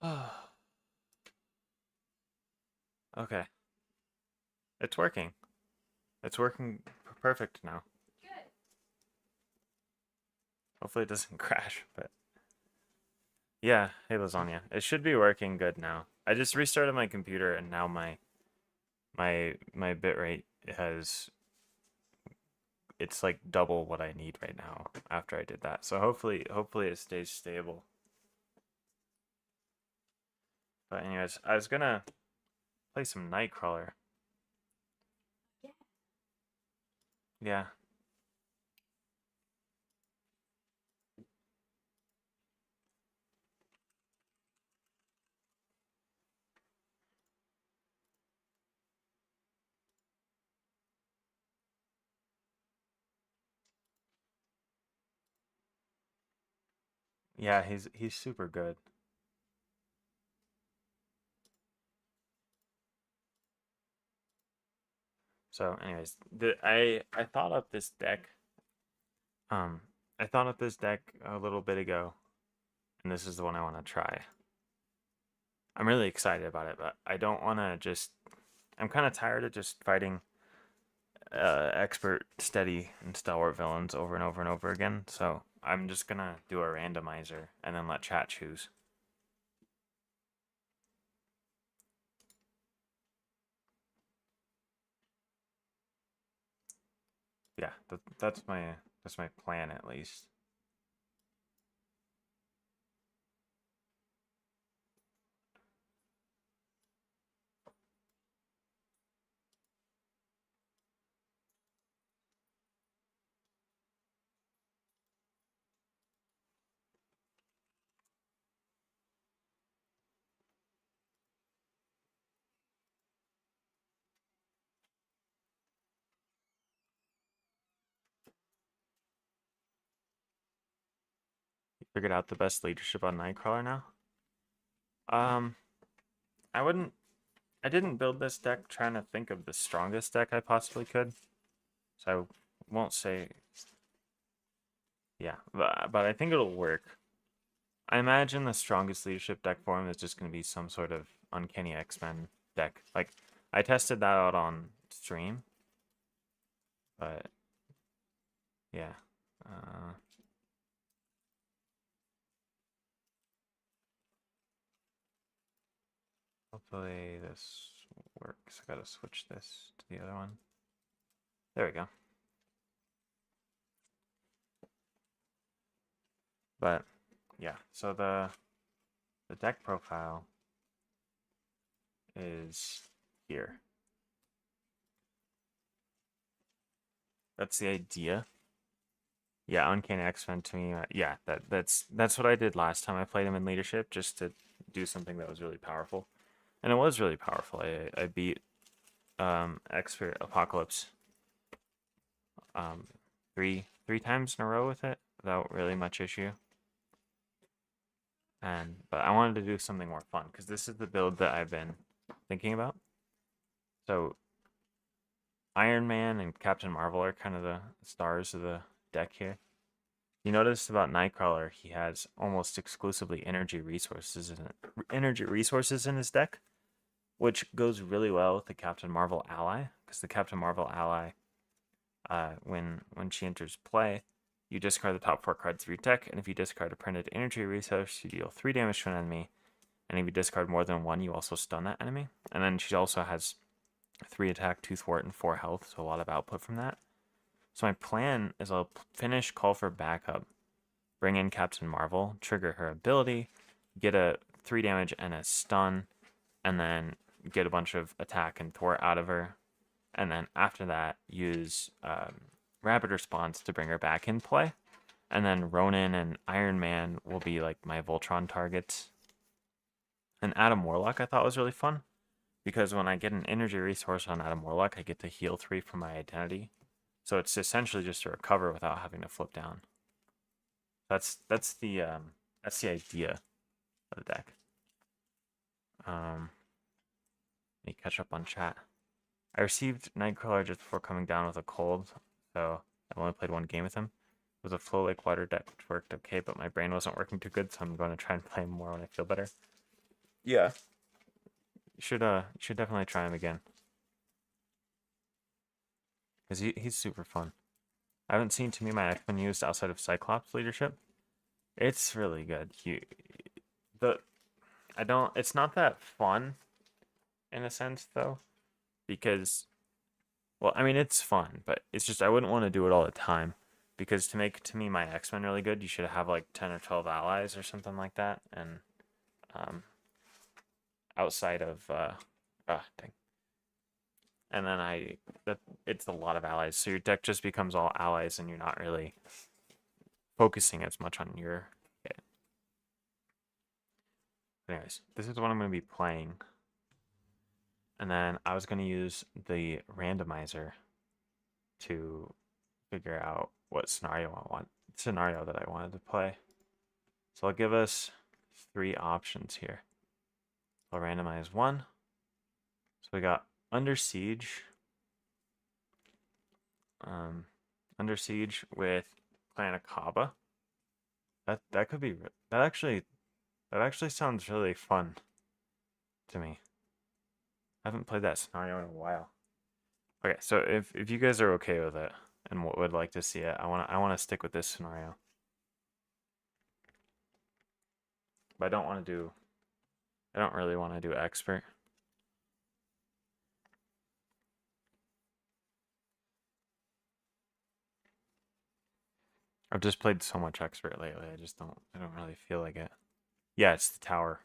Okay, it's working. It's working perfect now. Hopefully it doesn't crash, but yeah, hey Lasagna. It should be working good now. I just restarted my computer and now my bitrate has it's like double what I need right now after I did that. So hopefully it stays stable. But anyways, I was gonna play some Nightcrawler. Yeah. Yeah, he's super good. So anyways, I thought up this deck. Um I thought up this deck a little bit ago, and this is the one I want to try. I'm really excited about it, but I don't want to just I'm kind of tired of just fighting expert, steady, and stalwart villains over and over and over again. So I'm just gonna do a randomizer and then let chat choose. Yeah, that's my plan at least. Figured out the best leadership on Nightcrawler now. Um, I wouldn't. I didn't build this deck trying to think of the strongest deck I possibly could, so I won't say. Yeah, but I think it'll work. I imagine the strongest leadership deck for him is just going to be some sort of Uncanny X-Men deck. Like, I tested that out on stream, but yeah. Uh, Hopefully this works. I gotta switch this to the other one. There we go. But yeah, so the deck profile is here. That's the idea. Yeah, Uncanny X-Men to me. Yeah, that's what I did last time I played him in leadership, just to do something that was really powerful, and it was really powerful. I beat Expert Apocalypse um three times in a row with it without really much issue. And but I wanted to do something more fun because this is the build that I've been thinking about. So Iron Man and Captain Marvel are kind of the stars of the deck here. You notice about Nightcrawler, he has almost exclusively energy resources in his deck, which goes really well with the Captain Marvel ally, because the Captain Marvel ally, when she enters play, you discard the top 4 cards of your deck, and if you discard a printed energy resource, you deal 3 damage to an enemy, and if you discard more than one, you also stun that enemy. And then she also has 3 attack, 2 thwart, and 4 health, so a lot of output from that. So my plan is I'll finish Call for Backup, bring in Captain Marvel, trigger her ability, get a 3 damage and a stun, and then get a bunch of attack and thwart out of her. And then after that, use Rapid Response to bring her back in play. And then Ronin and Iron Man will be like my Voltron targets. And Adam Warlock I thought was really fun, because when I get an energy resource on Adam Warlock, I get to heal 3 from my identity. So it's essentially just a recover without having to flip down. That's the idea of the deck. Let me catch up on chat. I received Nightcrawler just before coming down with a cold, so I've only played 1 game with him. It was a Flow Lake Water deck, which worked okay, but my brain wasn't working too good, so I'm going to try and play more when I feel better. Yeah. You should definitely try him again. Because he's super fun. I haven't seen To Me My X-Men used outside of Cyclops leadership. It's really good. The I don't it's not that fun in a sense though, because well, I mean it's fun, but it's just I wouldn't want to do it all the time. Because to make To Me My X-Men really good, you should have like 10 or 12 allies or something like that. And um outside of dang. And then it's a lot of allies. So your deck just becomes all allies and you're not really focusing as much on your hit. Anyways, this is what I'm going to be playing. And then I was going to use the randomizer to figure out what scenario that I wanted to play. So I'll give us 3 options here. I'll randomize 1. So we got Under Siege. Under Siege with Clan Akaba. That could be that actually sounds really fun to me. I haven't played that scenario in a while. Okay, so if you guys are okay with it and would like to see it, I wanna stick with this scenario. But I don't really want to do expert. I've just played so much expert lately. I don't really feel like it. Yeah, it's the tower.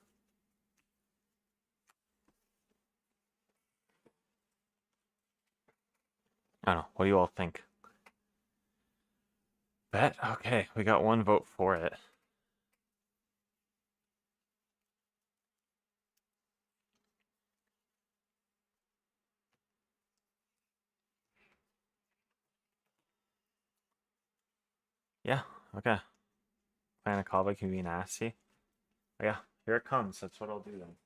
I don't know. What do you all think? Bet? Okay, we got 1 vote for it. Yeah, okay. Clan Akaba can be nasty. Oh, yeah, here it comes. That's what I'll do then.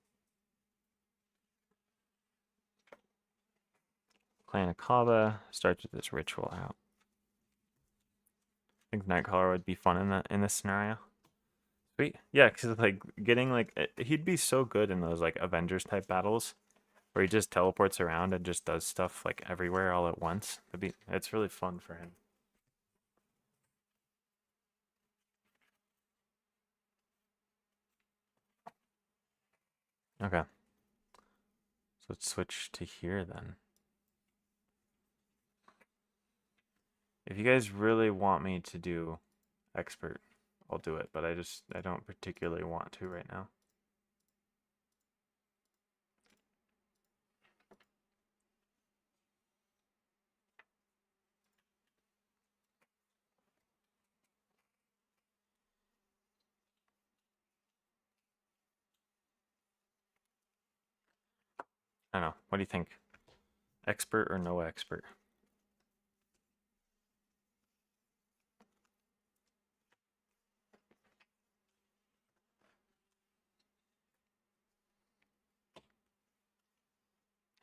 Clan Akaba starts with this ritual out. I think Nightcrawler would be fun in this scenario. Sweet. Yeah, because like getting like he'd be so good in those like Avengers type battles where he just teleports around and just does stuff like everywhere all at once. It's really fun for him. Okay. So let's switch to here then. If you guys really want me to do expert, I'll do it, but I don't particularly want to right now. I don't know. What do you think? Expert or no expert?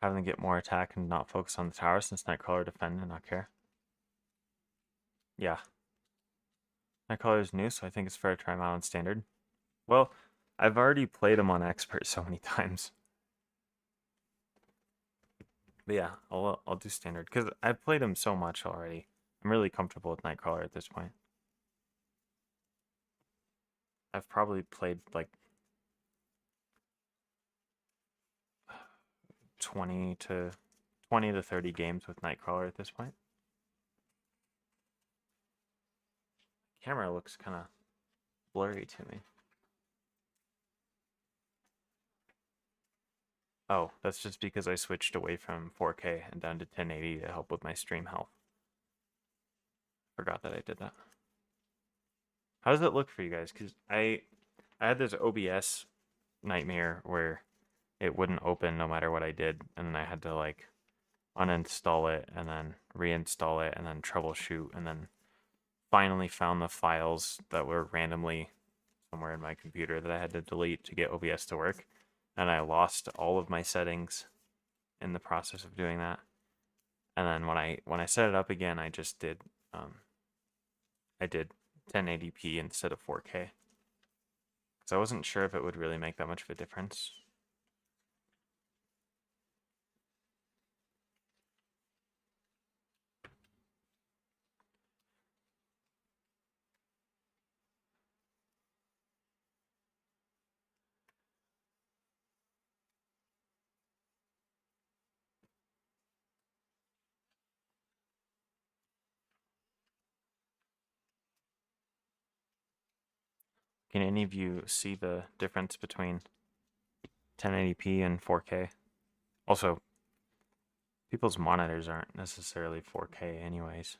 Having them get more attack and not focus on the tower since Nightcrawler defend and not care. Yeah. Nightcrawler is new, so I think it's fair to try him out on standard. Well, I've already played him on expert so many times. But yeah, I'll do standard because I've played him so much already. I'm really comfortable with Nightcrawler at this point. I've probably played like 20 to 30 games with Nightcrawler at this point. Camera looks kind of blurry to me. Oh, that's just because I switched away from 4K and down to 1080 to help with my stream health. Forgot that I did that. How does it look for you guys? Because I had this OBS nightmare where it wouldn't open no matter what I did, and then I had to like uninstall it and then reinstall it and then troubleshoot, and then finally found the files that were randomly somewhere in my computer that I had to delete to get OBS to work, and I lost all of my settings in the process of doing that. And then when I set it up again, I just did I did 1080p instead of 4K. Because I wasn't sure if it would really make that much of a difference. Can any of you see the difference between 1080p and 4K? Also, people's monitors aren't necessarily 4K anyways.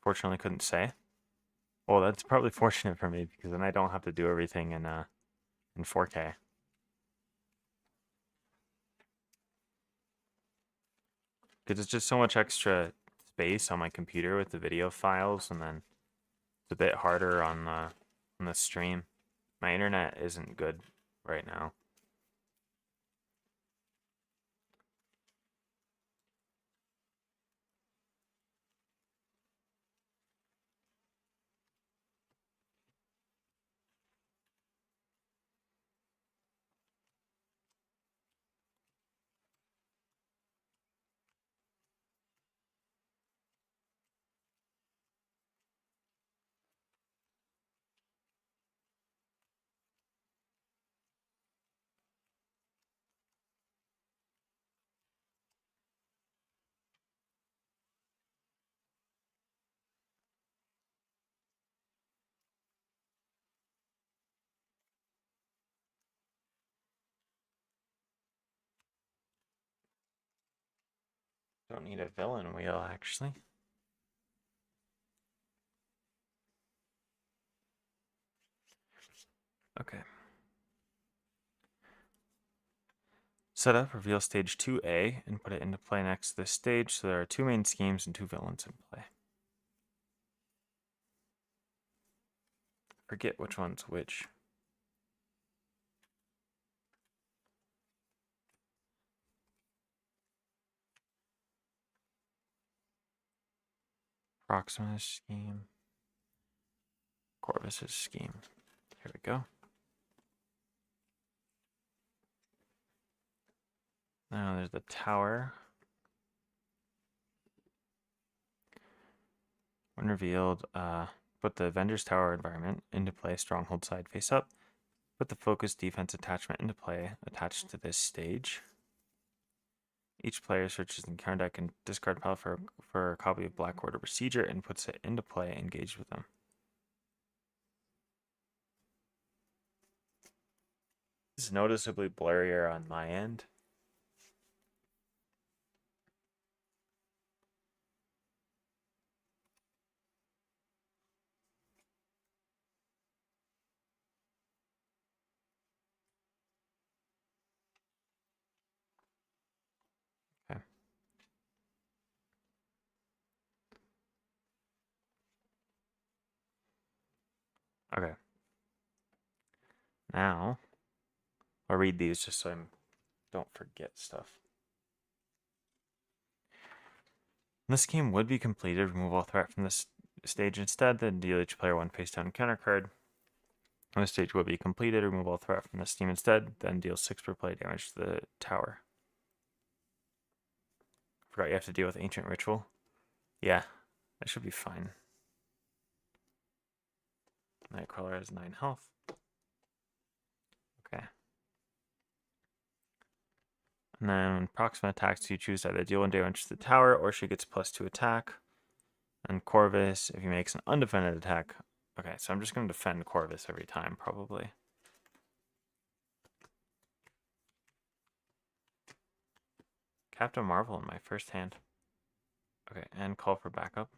Fortunately, couldn't say. Well, that's probably fortunate for me because then I don't have to do everything in 4K. Because it's just so much extra space on my computer with the video files, and then it's a bit harder on the stream. My internet isn't good right now. Don't need a villain wheel, actually. Okay. Set up, reveal stage 2A, and put it into play next to this stage, so there are 2 main schemes and 2 villains in play. Forget which one's which. Proxima's scheme. Corvus's scheme. Here we go. Now there's the tower. When revealed, put the Avengers Tower environment into play, stronghold side face up. Put the focus defense attachment into play, attached to this stage. Each player searches the encounter deck and discard pile for a copy of Black Order Procedure and puts it into play, engaged with them. It's noticeably blurrier on my end. Okay. Okay. Now, I'll read these just so I don't forget stuff. This game would be completed. Remove all threat from this stage instead, then deal each player 1 face down counter card. When the stage will be completed, remove all threat from this team instead, then deal 6 per play damage to the tower. Forgot you have to deal with Ancient Ritual. Yeah, that should be fine. Nightcrawler has 9 health. Okay. And then when Proxima attacks, you choose either deal 1 damage to the tower or she gets +2 attack. And Corvus, if he makes an undefended attack. Okay, so I'm just going to defend Corvus every time, probably. Captain Marvel in my first hand. Okay, and call for backup.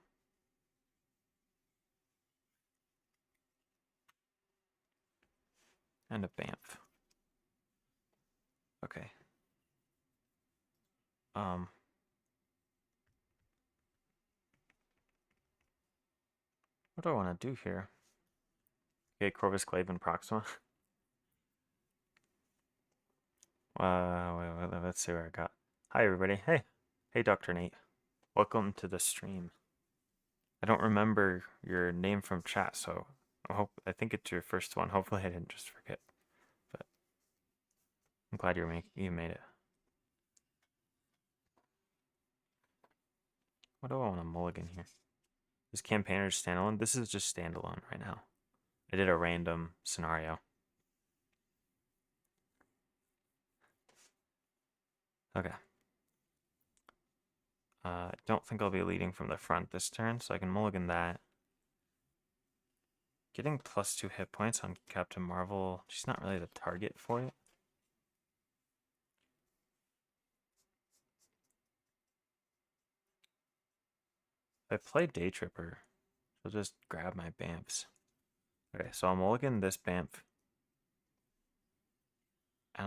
And a Bamf. Okay. What do I want to do here? Okay, Corvus, Glaive, and Proxima. Let's see where I got. Hi, everybody. Hey, Dr. Nate. Welcome to the stream. I don't remember your name from chat, so I think it's your first one. Hopefully, I didn't just forget. But I'm glad you made it. What do I want to mulligan here? Is campaigner standalone? This is just standalone right now. I did a random scenario. Okay. I don't think I'll be leading from the front this turn, so I can mulligan that. Getting +2 hit points on Captain Marvel. She's not really the target for it. If I play Day Tripper, she'll just grab my Bamfs. Okay, so I'll mulligan this Bamf. And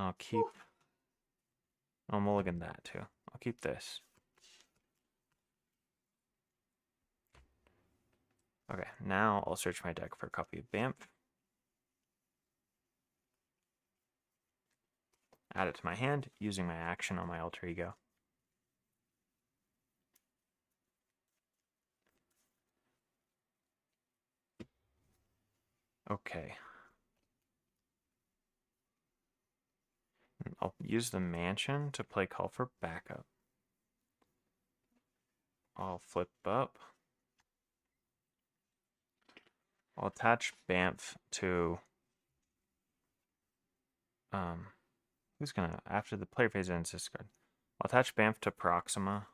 I'll mulligan that too. I'll keep this. Okay, now I'll search my deck for a copy of Bamf. Add it to my hand using my action on my alter ego. Okay. I'll use the mansion to play call for backup. I'll flip up. I'll attach Bamf to who's gonna after the player phase ends discard. I'll attach Bamf to Proxima.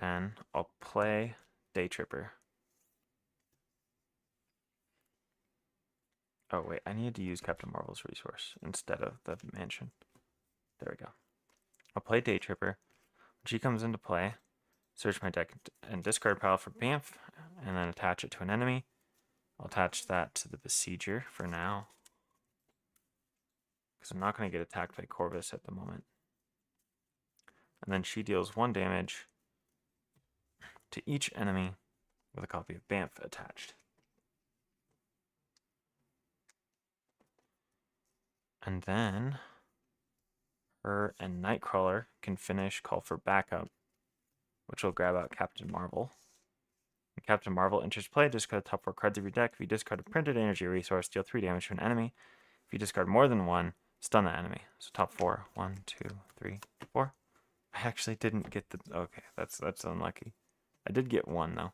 Then I'll play Day Tripper. Oh wait, I need to use Captain Marvel's resource instead of the mansion. There we go. I'll play Day Tripper. When she comes into play, search my deck and discard pile for Bamf, and then attach it to an enemy. I'll attach that to the Besieger for now, because I'm not going to get attacked by Corvus at the moment. And then she deals 1 damage to each enemy with a copy of Bamf attached. And then her and Nightcrawler can finish call for backup, which will grab out Captain Marvel. When Captain Marvel enters play, discard the top 4 cards of your deck. If you discard a printed energy resource, deal 3 damage to an enemy. If you discard more than 1, stun the enemy. So top 4. 1, 2, 3, 4. I actually didn't get the... Okay, that's unlucky. I did get 1, though.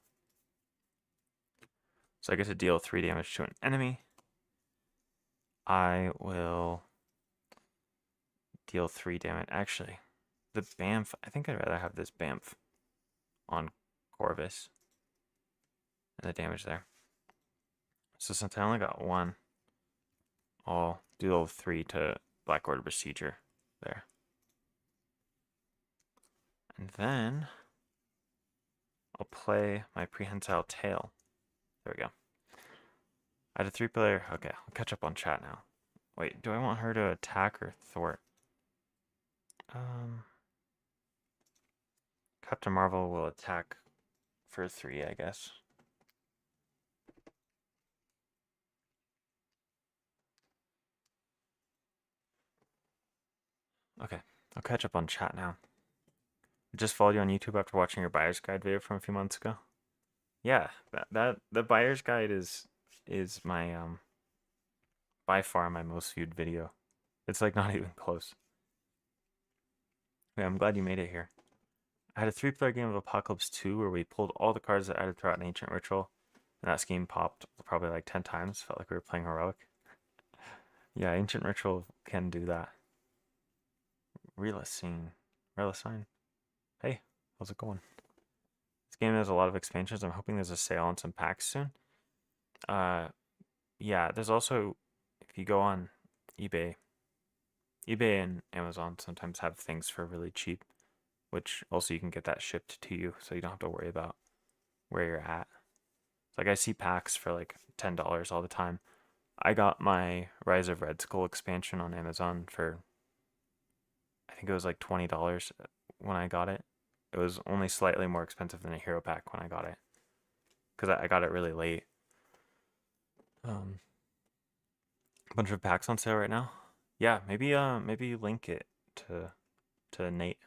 So I get to deal 3 damage to an enemy. I will deal 3 damage. Actually, the Bamf... I think I'd rather have this Bamf on Corvus. And the damage there. So since I only got 1, I'll deal 3 to Black Order Besieger there. And then I'll play my Prehensile Tail. There we go. I had a 3-player. Okay, I'll catch up on chat now. Wait, do I want her to attack or thwart? Captain Marvel will attack for 3, I guess. Okay, I'll catch up on chat now. I just followed you on YouTube after watching your buyer's guide video from a few months ago. Yeah, the buyer's guide is my by far my most viewed video. It's like not even close. Yeah, I'm glad you made it here. I had a 3-player game of Apocalypse 2 where we pulled all the cards that added throughout an ancient ritual, and that scheme popped probably like 10 times. Felt like we were playing heroic. Yeah, ancient ritual can do that. Relisine. Hey, how's it going? This game has a lot of expansions. I'm hoping there's a sale on some packs soon. Yeah, there's also, if you go on eBay and Amazon sometimes have things for really cheap, which also you can get that shipped to you, so you don't have to worry about where you're at. Like I see packs for like $10 all the time. I got my Rise of Red Skull expansion on Amazon for, I think it was like $20 when I got it. It was only slightly more expensive than a hero pack when I got it, because I got it really late. Um, a bunch of packs on sale right now. Yeah, maybe link it to Nate.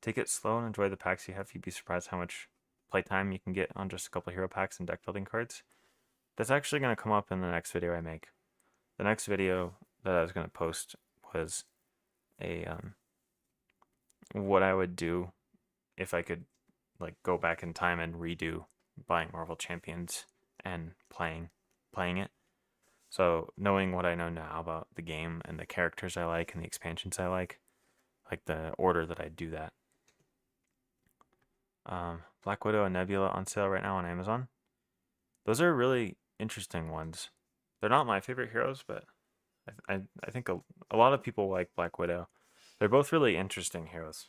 Take it slow and enjoy the packs you have. You'd be surprised how much playtime you can get on just a couple hero packs and deck building cards. That's actually going to come up in the next video I make. The next video that I was going to post was a what I would do if I could like go back in time and redo buying Marvel Champions and playing it. So knowing what I know now about the game and the characters I like and the expansions I like the order that I do that. Black Widow and Nebula on sale right now on Amazon. Those are really interesting ones. They're not my favorite heroes, but I think a lot of people like Black Widow. They're both really interesting heroes.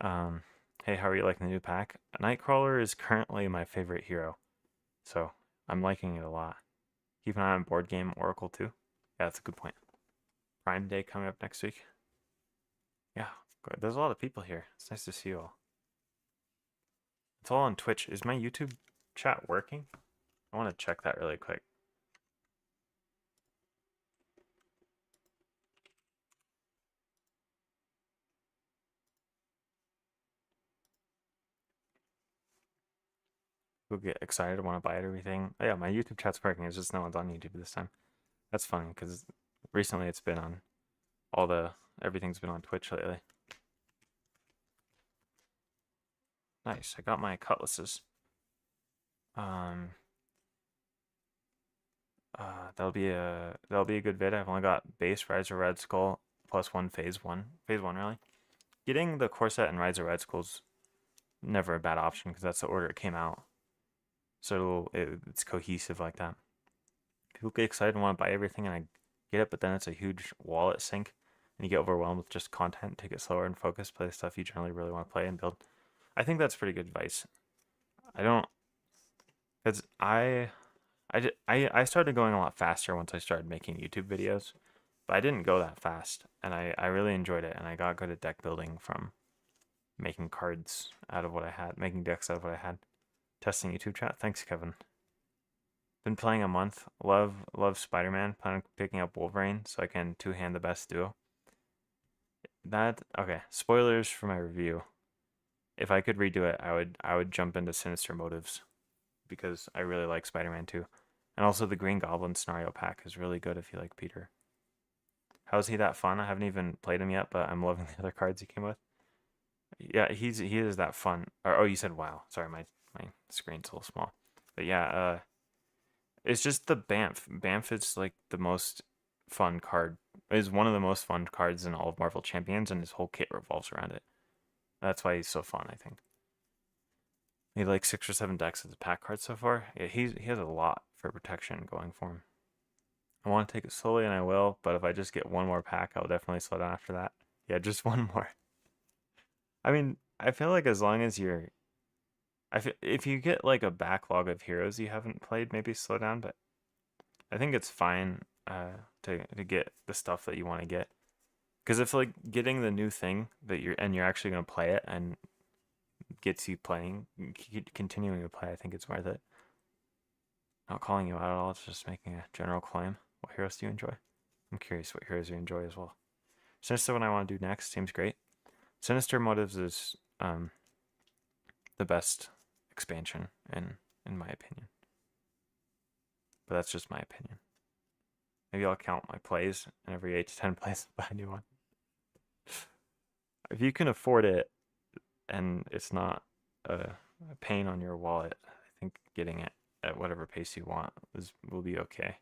Hey, how are you liking the new pack? Nightcrawler is currently my favorite hero, so I'm liking it a lot. Keep an eye on board game Oracle too. Yeah, that's a good point. Prime Day coming up next week. Yeah, good. There's a lot of people here. It's nice to see you all. It's all on Twitch. Is my YouTube chat working? I want to check that really quick. People get excited, want to buy everything. Oh, yeah, my YouTube chat's working. It's just no one's on YouTube this time. That's funny because recently it's been on everything's been on Twitch lately. Nice. I got my cutlasses. That'll be a good vid. I've only got base Riser Red Skull plus one phase one. Phase one really. Getting the Corset and Riser Red Skull's never a bad option because that's the order it came out. So it's cohesive like that. People get excited and want to buy everything, and I get it, but then it's a huge wallet sink, and you get overwhelmed with just content. Take it slower and focus. Play the stuff you generally really want to play and build. I think that's pretty good advice. I don't, because I started going a lot faster once I started making YouTube videos, but I didn't go that fast, and I really enjoyed it, and I got good at deck building from making cards out of what I had, making decks out of what I had. Testing YouTube chat. Thanks, Kevin. Been playing a month. Love Spider-Man. Plan on picking up Wolverine so I can two-hand the best duo. Okay. Spoilers for my review. If I could redo it, I would jump into Sinister Motives because I really like Spider-Man 2. And also the Green Goblin scenario pack is really good if you like Peter. How is he that fun? I haven't even played him yet, but I'm loving the other cards he came with. Yeah, he is that fun. Oh, you said wow. Sorry, my screen's a little small. But yeah, it's just the Bamf. Bamf is like the most fun card. Is one of the most fun cards in all of Marvel Champions, and his whole kit revolves around it. That's why he's so fun, I think. He like 6 or 7 decks as a pack card so far. Yeah, he has a lot for protection going for him. I want to take it slowly, and I will. But if I just get one more pack, I'll definitely slow down after that. Yeah, just one more. I mean, I feel like as long as if you get like a backlog of heroes you haven't played, maybe slow down. But I think it's fine to get the stuff that you want to get. Because if like getting the new thing that you're actually gonna play it and gets you playing, continuing to play, I think it's worth it. Not calling you out at all. It's just making a general claim. What heroes do you enjoy? I'm curious what heroes you enjoy as well. Sinister, what I want to do next seems great. Sinister Motives is the best expansion in my opinion. But that's just my opinion. Maybe I'll count my plays, and every 8 to 10 plays I'll buy a new one. If you can afford it and it's not a pain on your wallet, I think getting it at whatever pace you want will be okay.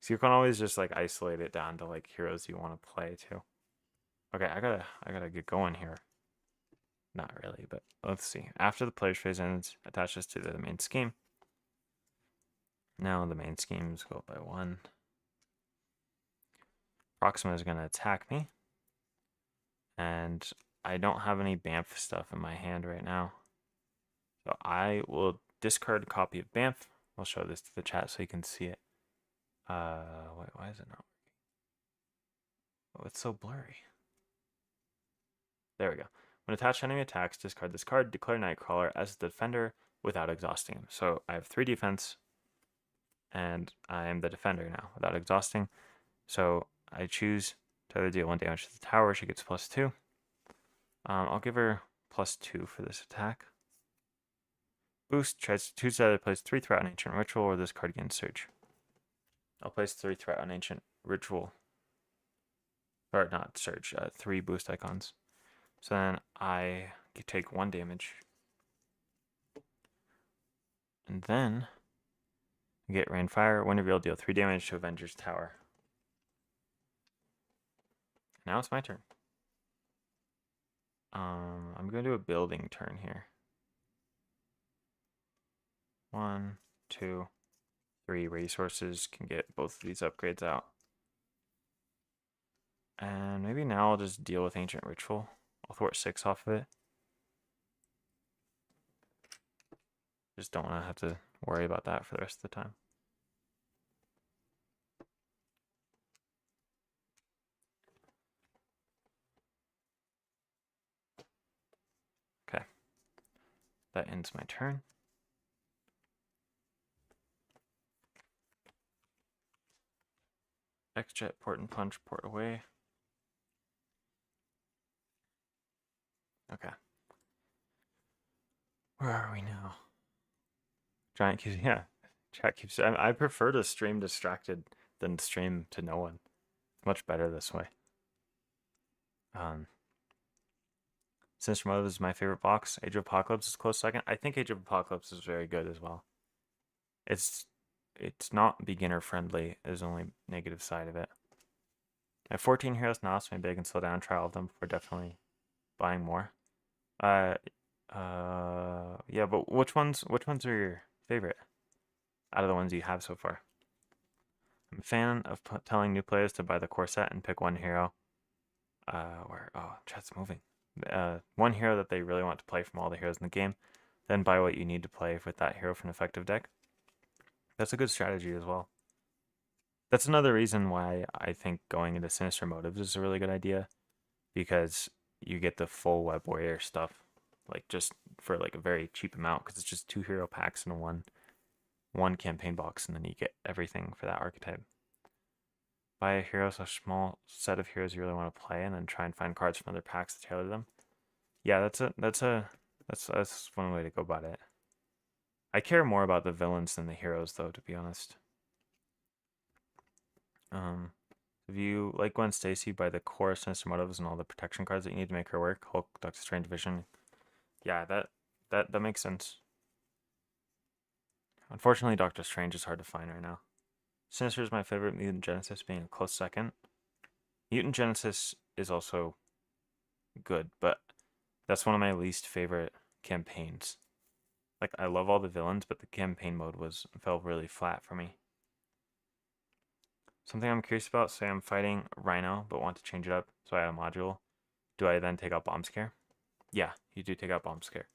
So you can always just like isolate it down to like heroes you want to play too. Okay, I gotta get going here. Not really, but let's see. After the player's phase ends, attach this to the main scheme. Now the main schemes go up by 1. Proxima is gonna attack me. And I don't have any Bamf stuff in my hand right now. So I will discard a copy of Bamf. I'll show this to the chat so you can see it. Wait, why is it not working? Oh, it's so blurry. There we go. When attached to enemy attacks, discard this card, declare Nightcrawler as the defender, without exhausting him. So I have 3 defense, and I am the defender now without exhausting. So I choose to either deal 1 damage to the tower. She gets +2. I'll give her +2 for this attack. Boost, tries to choose either place 3 threat on Ancient Ritual or this card gains Surge. I'll place 3 threat on Ancient Ritual. Or not Surge, 3 boost icons. So then I take 1 damage. And then I get Rainfire. When revealed, deal 3 damage to Avenger's Tower. Now it's my turn. I'm going to do a building turn here. 1, 2, 3 resources can get both of these upgrades out. And maybe now I'll just deal with Ancient Ritual. I'll thwart 6 off of it. Just don't want to have to worry about that for the rest of the time. Okay. That ends my turn. X-Jet, port and punch, port away. Okay. Where are we now? Giant keeps, yeah. Chat keeps, I prefer to stream distracted than stream to no one. It's much better this way. Sinister Motive is my favorite box. Age of Apocalypse is close second. I think Age of Apocalypse is very good as well. It's not beginner friendly. There's only negative side of it. I have 14 heroes now, so maybe I can slow down, try all of them before definitely buying more. Yeah, but which ones are your favorite out of the ones you have so far? I'm a fan of telling new players to buy the core set and pick one hero. Chat's moving. One hero that they really want to play from all the heroes in the game, then buy what you need to play with that hero for an effective deck. That's a good strategy as well. That's another reason why I think going into Sinister Motives is a really good idea, because you get the full Web Warrior stuff, like just for like a very cheap amount, because it's just 2 hero packs in one campaign box, and then you get everything for that archetype. Buy a hero, so a small set of heroes you really want to play, and then try and find cards from other packs to tailor them. Yeah, that's one way to go about it. I care more about the villains than the heroes, though, to be honest. If you like Gwen Stacy, buy the core Sinister Motives and all the protection cards that you need to make her work. Hulk, Doctor Strange, Vision. Yeah, that makes sense. Unfortunately, Doctor Strange is hard to find right now. Sinister is my favorite, Mutant Genesis being a close second. Mutant Genesis is also good, but that's one of my least favorite campaigns. Like, I love all the villains, but the campaign mode felt really flat for me. Something I'm curious about, say I'm fighting Rhino, but want to change it up, so I add a module. Do I then take out Bomb Scare? Yeah, you do take out Bomb Scare.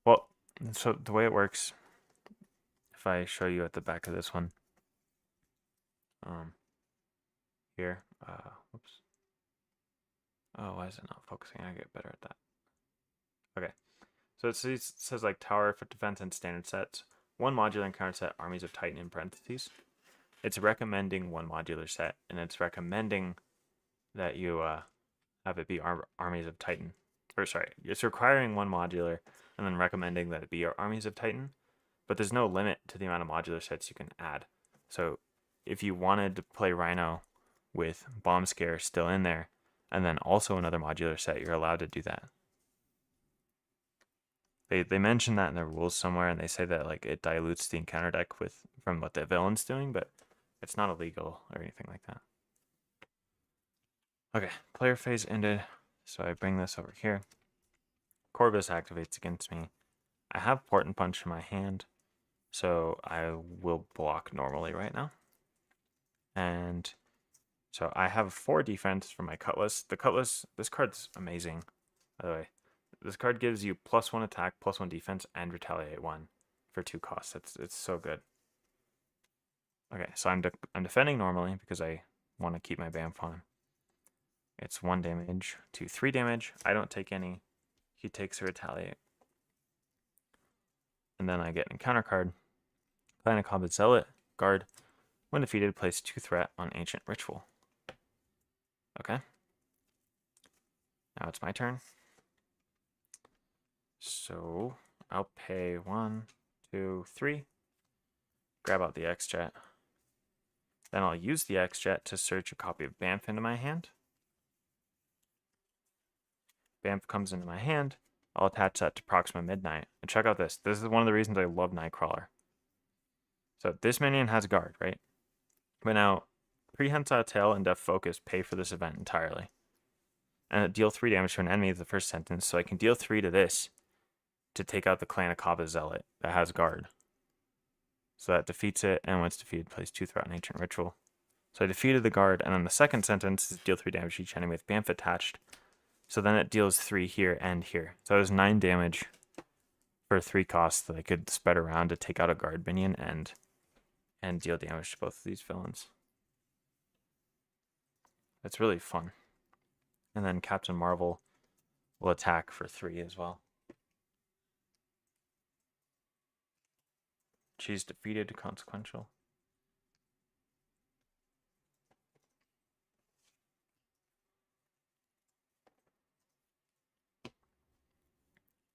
Well, so the way it works, if I show you at the back of this one, here, whoops. Oh, why is it not focusing? I get better at that. Okay, so it says like Tower for Defense and Standard Sets. 1 modular encounter set, Armies of Titan in parentheses. It's recommending 1 modular set, and it's recommending that you have it be Armies of Titan. Or sorry, it's requiring 1 modular and then recommending that it be Armies of Titan, but there's no limit to the amount of modular sets you can add. So if you wanted to play Rhino with Bomb Scare still in there, and then also another modular set, you're allowed to do that. They mention that in the rules somewhere, and they say that like it dilutes the encounter deck from what the villain's doing, but it's not illegal or anything like that. Okay, player phase ended, so I bring this over here. Corvus activates against me. I have Port and Punch in my hand, so I will block normally right now. And so I have 4 defense for my Cutlass. The Cutlass, this card's amazing, by the way. This card gives you +1 attack, +1 defense, and retaliate 1 for 2 costs. It's so good. Okay, so I'm defending normally because I want to keep my Bamf on. It's 1 damage to 3 damage. I don't take any. He takes a retaliate. And And then I get an encounter card. Clan of Combat Zealot, guard. When defeated, place 2 threat on Ancient Ritual. Okay. Now it's my turn. So I'll pay 1, 2, 3. Grab out the X-Jet. Then I'll use the X-Jet to search a copy of Bamf into my hand. Bamf comes into my hand. I'll attach that to Proxima Midnight. And check out this. This is one of the reasons I love Nightcrawler. So this minion has guard, right? But now, Prehensile Tail and Def Focus pay for this event entirely. And deal 3 damage to an enemy is the first sentence, so I can deal 3 to this to take out the Clan of Kaba Zealot that has guard. So that defeats it, and when it's defeated, plays 2 threat on Ancient Ritual. So I defeated the guard, and then the second sentence is deal 3 damage to each enemy with Bamf attached. So then it deals 3 here and here. So it was 9 damage for 3 costs that I could spread around to take out a guard minion and deal damage to both of these villains. It's really fun. And then Captain Marvel will attack for 3 as well. She's defeated, consequential.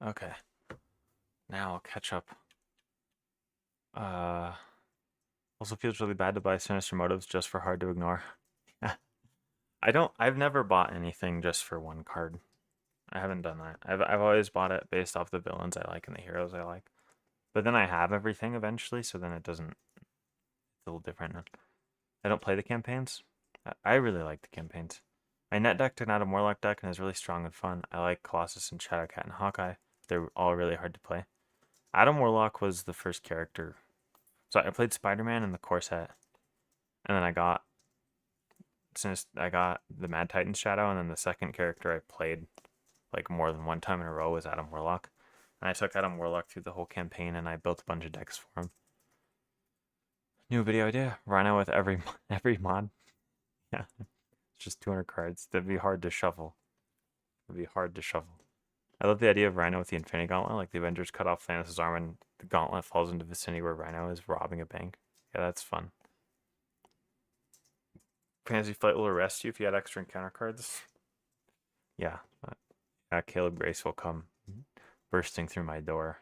Okay. Now I'll catch up. Also feels really bad to buy Sinister Motives just for Hard to Ignore. I've never bought anything just for 1 card. I haven't done that. I've always bought it based off the villains I like and the heroes I like. But then I have everything eventually, so then it doesn't, it's a little different. I don't play the campaigns. I really like the campaigns. I net decked an Adam Warlock deck and it's really strong and fun. I like Colossus and Shadowcat and Hawkeye. They're all really hard to play. Adam Warlock was the first character. So I played Spider-Man in the core set. And then I got the Mad Titan Shadow, and then the second character I played like more than 1 time in a row was Adam Warlock. And I took Adam Warlock through the whole campaign and I built a bunch of decks for him. New video idea. Rhino with every mod. Yeah. It's just 200 cards. That'd be hard to shuffle. I love the idea of Rhino with the Infinity Gauntlet. Like the Avengers cut off Thanos' arm and the gauntlet falls into the vicinity where Rhino is robbing a bank. Yeah, that's fun. Fantasy Flight will arrest you if you had extra encounter cards. Yeah. Caleb Grace will come bursting through my door.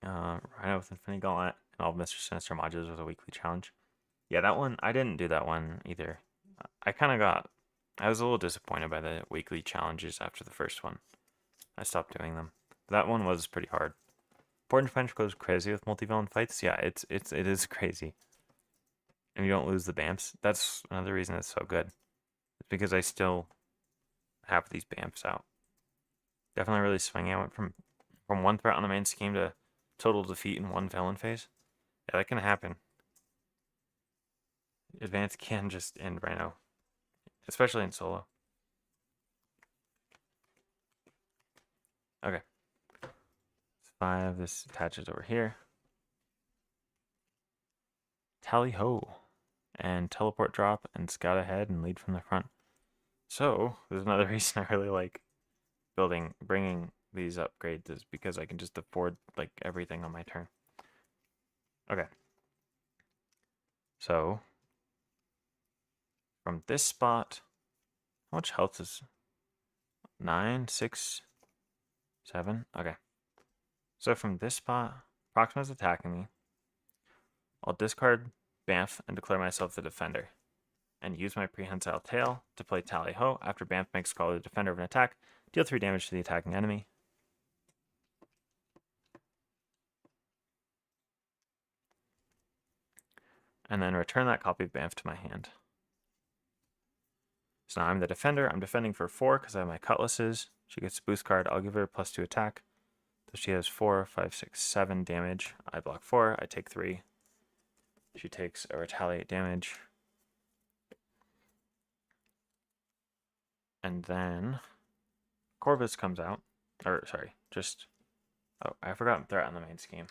Rhino with Infinity Gauntlet and all of Mr. Sinister modules was a weekly challenge. Yeah, that one, I didn't do that one either. I was a little disappointed by the weekly challenges after the first one. I stopped doing them. That one was pretty hard. Important French goes crazy with multi-villain fights. Yeah, it is crazy. And you don't lose the Bamfs. That's another reason it's so good. It's because I still have these Bamfs out. Definitely really swinging. I went from 1 threat on the main scheme to total defeat in 1 villain phase. Yeah, that can happen. Advance can just end Rhino. Especially in solo. Okay. 5. This attaches over here. Tally ho. And teleport drop and scout ahead and lead from the front. So, there's another reason I really like bringing these upgrades is because I can just afford like everything on my turn. Okay. So, from this spot, how much health is 9, 6, 7? Okay. So from this spot, Proxima's attacking me. I'll discard Bamf and declare myself the defender. And use my Prehensile Tail to play Tally Ho. After Bamf makes call the defender of an attack, deal 3 damage to the attacking enemy. And then return that copy of Bamf to my hand. So now I'm the defender. I'm defending for 4 because I have my cutlasses. She gets a boost card. I'll give her a +2 attack. So she has 4, 5, 6, 7 damage. I block 4. I take 3. She takes a retaliate damage. And then Corvus comes out. Or, sorry, just... Oh, I forgot threat on the main scheme.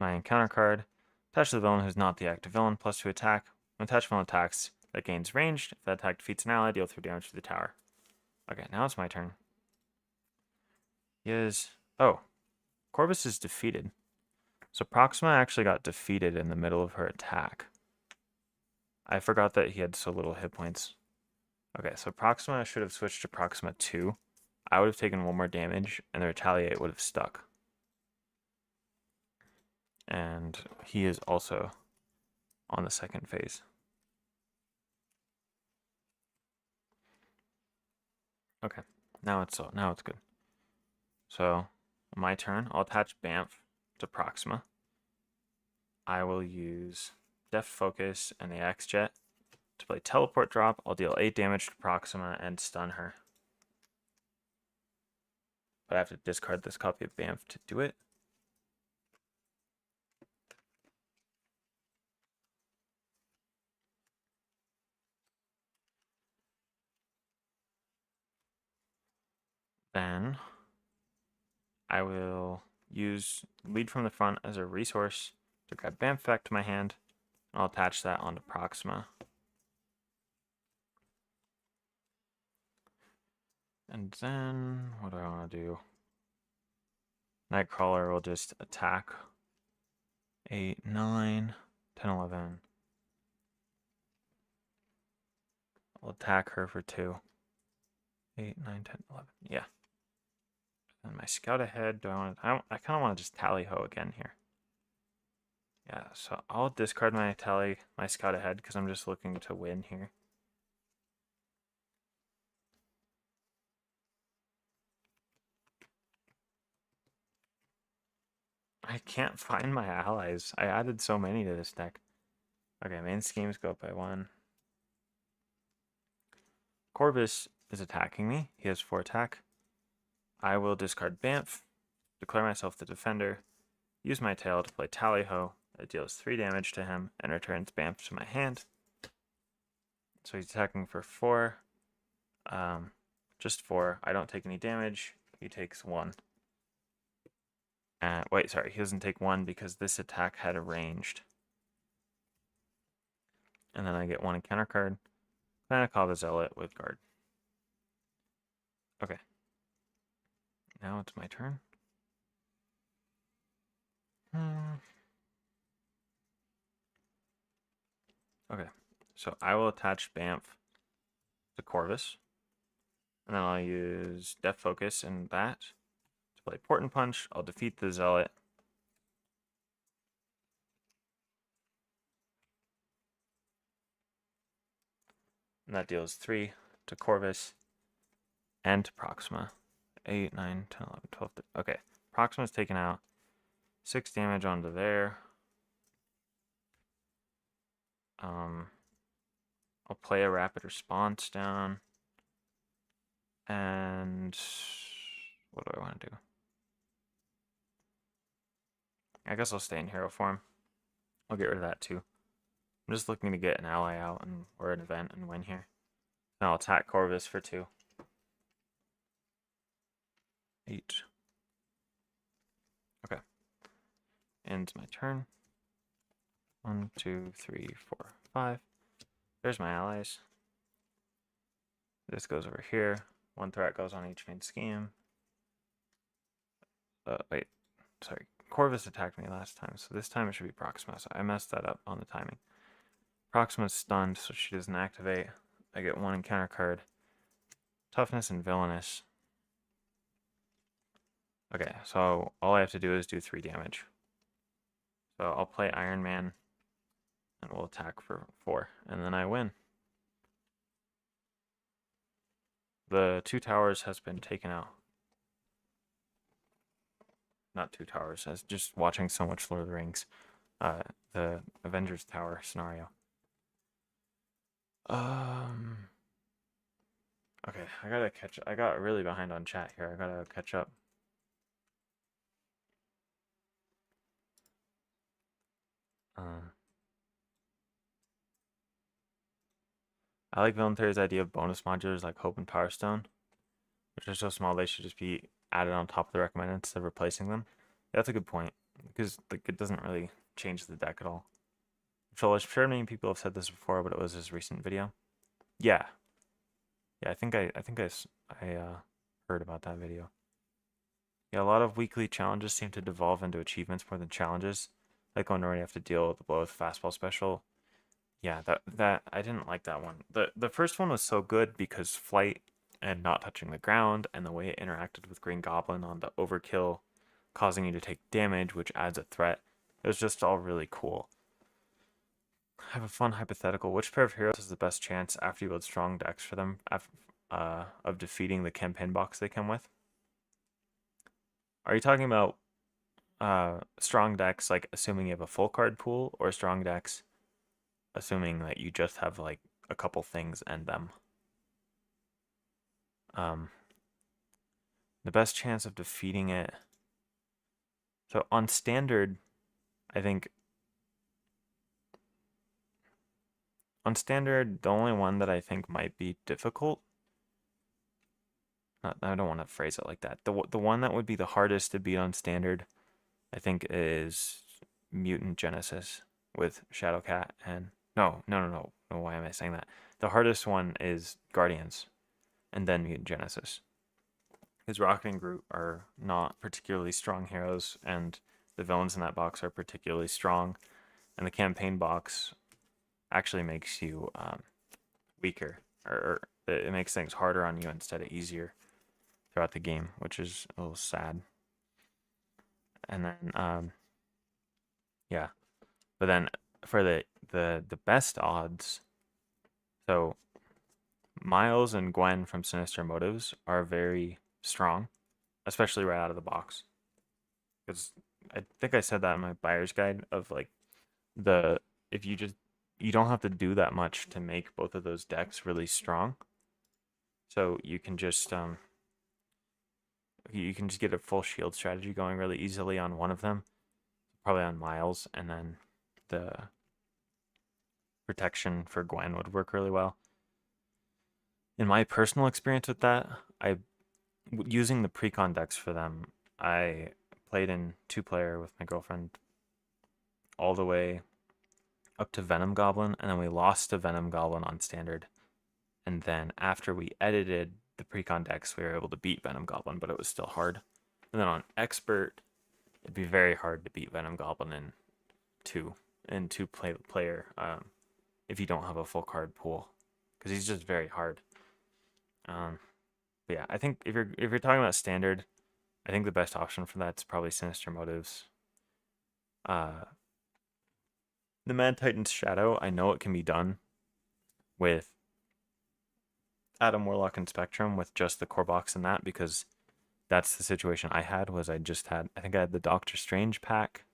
My encounter card. Attach to the villain who's not the active villain. +2 attack. When attached villain attacks, that gains ranged. If that attack defeats an ally, deal 3 damage to the tower. Okay, now it's my turn. Oh, Corvus is defeated. So Proxima actually got defeated in the middle of her attack. I forgot that he had so little hit points. Okay, so Proxima should have switched to Proxima 2. I would have taken 1 more damage, and the Retaliate would have stuck. And he is also on the second phase. Okay, now it's good. So, my turn. I'll attach Bamf to Proxima. I will use Deft Focus and the Axe Jet to play Teleport Drop. I'll deal 8 damage to Proxima and stun her. But I have to discard this copy of Bamf to do it. Then I will use Lead from the Front as a resource to grab Bamf back to my hand. And I'll attach that onto Proxima. And then, what do I want to do? Nightcrawler will just attack 8, 9, 10, 11. I'll attack her for 2. 8, 9, 10, 11. Yeah. And my scout ahead, I kind of want to just tally ho again here. Yeah, so I'll discard my scout ahead because I'm just looking to win here. I can't find my allies. I added so many to this deck. Okay, main schemes go up by 1. Corvus is attacking me. He has 4 attack. I will discard Bamf, declare myself the defender, use my tail to play Tally Ho. It deals 3 damage to him and returns Bamf to my hand. So he's attacking for 4. Just 4. I don't take any damage. He takes 1. Wait, sorry. He doesn't take 1 because this attack had a ranged. And then I get 1 encounter card. Then I call the Zealot with guard. Okay. Now it's my turn. Okay. So I will attach Bamf to Corvus. And then I'll use Deft Focus and that to play Port and Punch. I'll defeat the Zealot. And that deals 3 to Corvus and to Proxima. 8, 9, 10, 11, 12, 13. Okay. Proxima's taken out. 6 damage onto there. I'll play a rapid response down. And what do I want to do? I guess I'll stay in hero form. I'll get rid of that too. I'm just looking to get an ally out or an event and win here. And I'll attack Corvus for 2. 8. Okay. Ends my turn. 1, 2, 3, 4, 5. There's my allies. This goes over here. 1 threat goes on each main scheme. Wait. Sorry. Corvus attacked me last time, so this time it should be Proxima. So I messed that up on the timing. Proxima's stunned, so she doesn't activate. I get 1 encounter card. Toughness and Villainous. Okay, so all I have to do is do 3 damage. So I'll play Iron Man, and we'll attack for 4, and then I win. The 2 towers has been taken out. Not 2 towers, as just watching so much Lord of the Rings. The Avengers Tower scenario. Okay, I gotta catch up. I got really behind on chat here. I gotta catch up. I like Villain Theory's idea of bonus modulars like Hope and Power Stone, which are so small they should just be added on top of the recommended instead of replacing them. Yeah, that's a good point, because like, it doesn't really change the deck at all. So I'm sure many people have said this before, but it was his recent video. Yeah, yeah. I heard about that video. Yeah, a lot of weekly challenges seem to devolve into achievements more than challenges. Like when you have to deal with the blow with fastball special. Yeah, that I didn't like that one. The first one was so good because flight and not touching the ground and the way it interacted with Green Goblin on the overkill, causing you to take damage, which adds a threat. It was just all really cool. Have a fun hypothetical. Which pair of heroes has the best chance after you build strong decks for them of defeating the campaign box they come with? Are you talking about strong decks like assuming you have a full card pool, or strong decks assuming that you just have like a couple things and them? Um, the best chance of defeating it. So on standard, I think on standard, the only one that I think might be difficult. I don't want to phrase it like that. The one that would be the hardest to beat on standard, I think, is Mutant Genesis with Shadowcat and no. Why am I saying that? The hardest one is Guardians, and then Mutant Genesis. Because Rocket and Groot are not particularly strong heroes, and the villains in that box are particularly strong, and the campaign box actually makes you weaker, or it makes things harder on you instead of easier throughout the game, which is a little sad. And then yeah, but then for the best odds, so Miles and Gwen from Sinister Motives are very strong, especially right out of the box. Because I think I said that in my buyer's guide of like the if you don't have to do that much to make both of those decks really strong. So you can just get a full shield strategy going really easily on one of them, probably on Miles, and then the protection for Gwen would work really well. In my personal experience with that, using the precon decks for them, I played in 2-player with my girlfriend all the way up to Venom Goblin, and then we lost to Venom Goblin on standard. And then after we edited the precon decks, we were able to beat Venom Goblin, but it was still hard. And then on expert, it'd be very hard to beat Venom Goblin in two player if you don't have a full card pool, because he's just very hard. But yeah, I think if you're talking about standard, I think the best option for that's probably Sinister Motives. The Mad Titan's Shadow, I know it can be done with Adam Warlock and Spectrum with just the core box and that, because that's the situation I had. I think I had the Doctor Strange pack,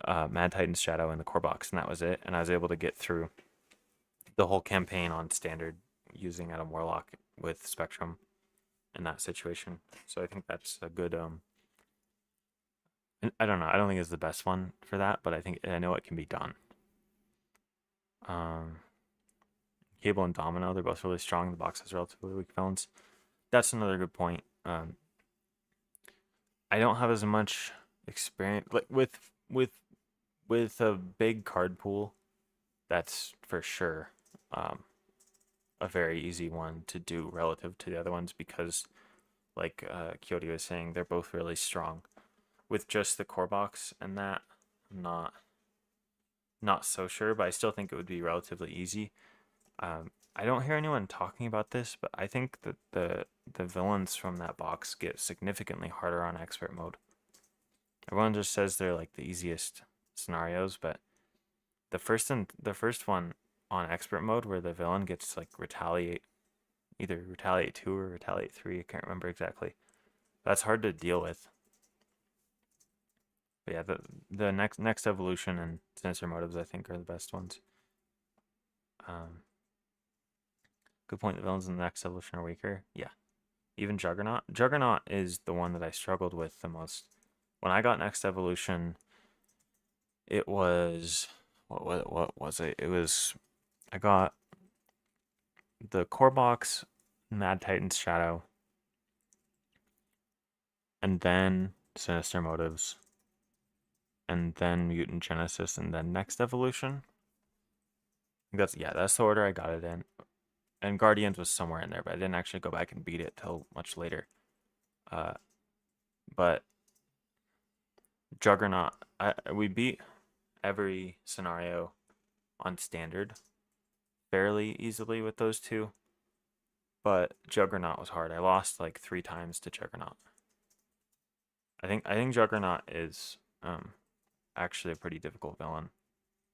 Mad Titan's Shadow, and the core box, and that was it. And I was able to get through the whole campaign on standard using Adam Warlock with Spectrum in that situation. So I think that's a good I don't know. I don't think it's the best one for that, but I know it can be done. Cable and Domino, they're both really strong. The box has relatively weak villains. That's another good point. I don't have as much experience like with a big card pool. That's for sure a very easy one to do relative to the other ones, because like Kyoto was saying, they're both really strong. With just the core box and that, I'm not so sure, but I still think it would be relatively easy. I don't hear anyone talking about this, but I think that the villains from that box get significantly harder on expert mode. Everyone just says they're like the easiest scenarios, but the first one on expert mode where the villain gets like either retaliate 2 or retaliate 3, I can't remember exactly. That's hard to deal with. But yeah, the next evolution and Sinister Motives I think are the best ones. Good point. The villains in the next evolution are weaker. Yeah, even Juggernaut. Juggernaut is the one that I struggled with the most. When I got next evolution, it was what was it? It was I got the core box, Mad Titan's Shadow, and then Sinister Motives. and then Mutant Genesis, and then Next Evolution. That's the order I got it in. And Guardians was somewhere in there, but I didn't actually go back and beat it till much later. Uh, but Juggernaut, we beat every scenario on standard fairly easily with those two, but Juggernaut was hard. I lost like 3 times to Juggernaut. I think Juggernaut is actually a pretty difficult villain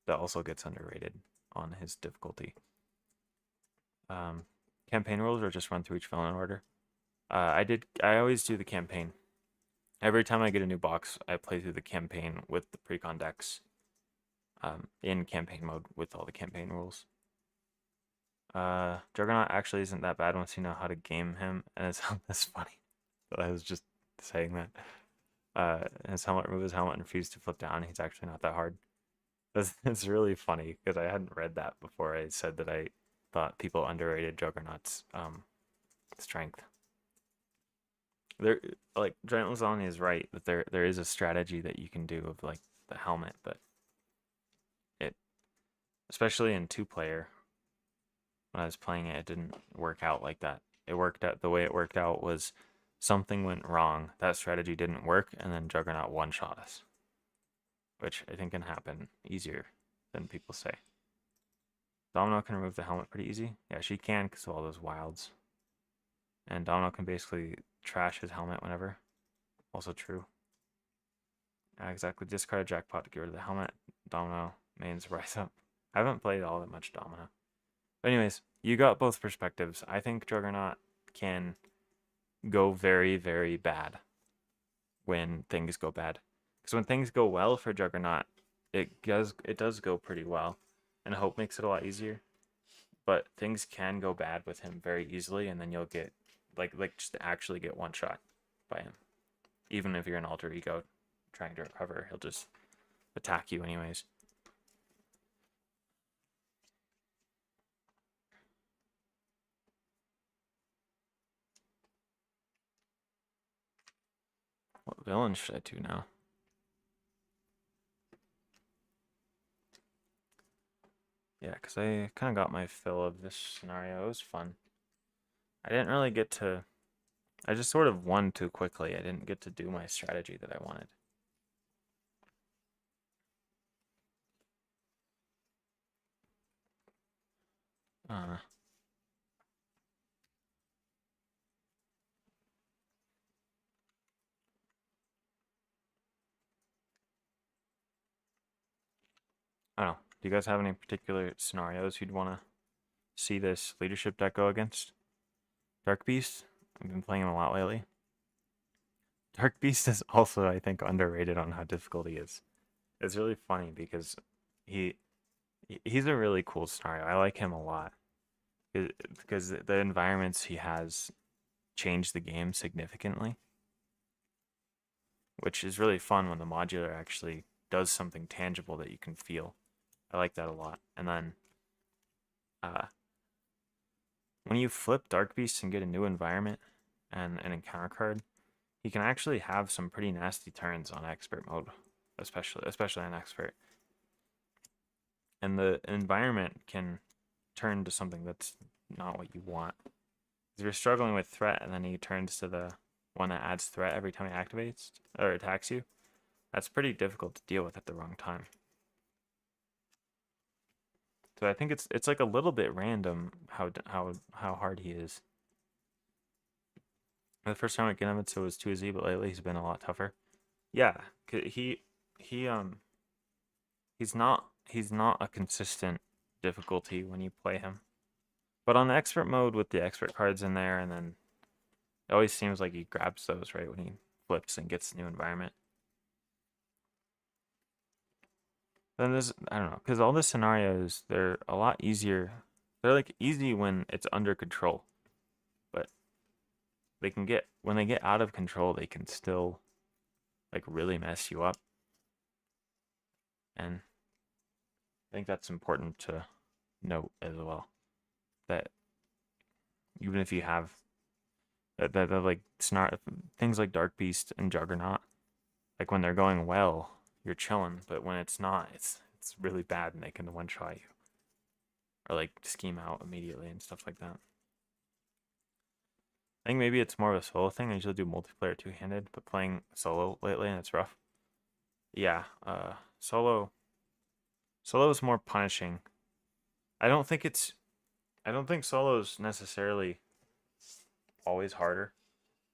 that also gets underrated on his difficulty. Um, campaign rules or just run through each villain in order. I always do the campaign. Every time I get a new box, I play through the campaign with the precon decks. In campaign mode with all the campaign rules. Juggernaut actually isn't that bad once you know how to game him, and that's funny. But I was just saying that. His helmet, remove his helmet and refuse to flip down. He's actually not that hard. It's really funny because I hadn't read that before I said that I thought people underrated Juggernaut's strength. There, like Giant Lasagna is right that there is a strategy that you can do of like the helmet, but it, especially in 2-player, when I was playing it, it didn't work out like that. It worked out the way it worked out was something went wrong. That strategy didn't work, and then Juggernaut one-shot us, which I think can happen easier than people say. Domino can remove the helmet pretty easy. Yeah, she can because of all those wilds. And Domino can basically trash his helmet whenever. Also true. Exactly. Discard a jackpot to get rid of the helmet. Domino mains rise up. I haven't played all that much Domino. But anyways, you got both perspectives. I think Juggernaut can go very, very bad when things go bad. Because when things go well for Juggernaut, it does go pretty well. And Hope makes it a lot easier. But things can go bad with him very easily, and then you'll get like just actually get one shot by him. Even if you're an alter ego trying to recover, he'll just attack you anyways. What villain should I do now? Yeah, because I kind of got my fill of this scenario. It was fun. I didn't really get to... I just sort of won too quickly. I didn't get to do my strategy that I wanted. I don't know. Do you guys have any particular scenarios you'd want to see this leadership deck go against? Dark Beast? I've been playing him a lot lately. Dark Beast is also, I think, underrated on how difficult he is. It's really funny because he he's a really cool scenario. I like him a lot because the environments he has changed the game significantly, which is really fun when the modular actually does something tangible that you can feel. I like that a lot. And then uh, when you flip Dark Beast and get a new environment and an encounter card, he can actually have some pretty nasty turns on expert mode, especially on expert. And the environment can turn to something that's not what you want. If you're struggling with threat and then he turns to the one that adds threat every time he activates or attacks you, that's pretty difficult to deal with at the wrong time. So I think it's like a little bit random how hard he is. The first time I get him, it was 2Z, but lately he's been a lot tougher. Yeah, he he's not a consistent difficulty when you play him. But on the expert mode with the expert cards in there, and then it always seems like he grabs those right when he flips and gets a new environment. Then there's, I don't know, because all the scenarios, they're a lot easier. They're like easy when it's under control, but they can get, when they get out of control, they can still like really mess you up. And I think that's important to note as well, that even if you have that like things like Dark Beast and Juggernaut, like when they're going well, you're chilling. But when it's not, it's really bad, and they can one-shot you or like scheme out immediately and stuff like that. I think maybe it's more of a solo thing. I usually do multiplayer two-handed, but playing solo lately and it's rough. Yeah, solo is more punishing. I don't think solo is necessarily always harder.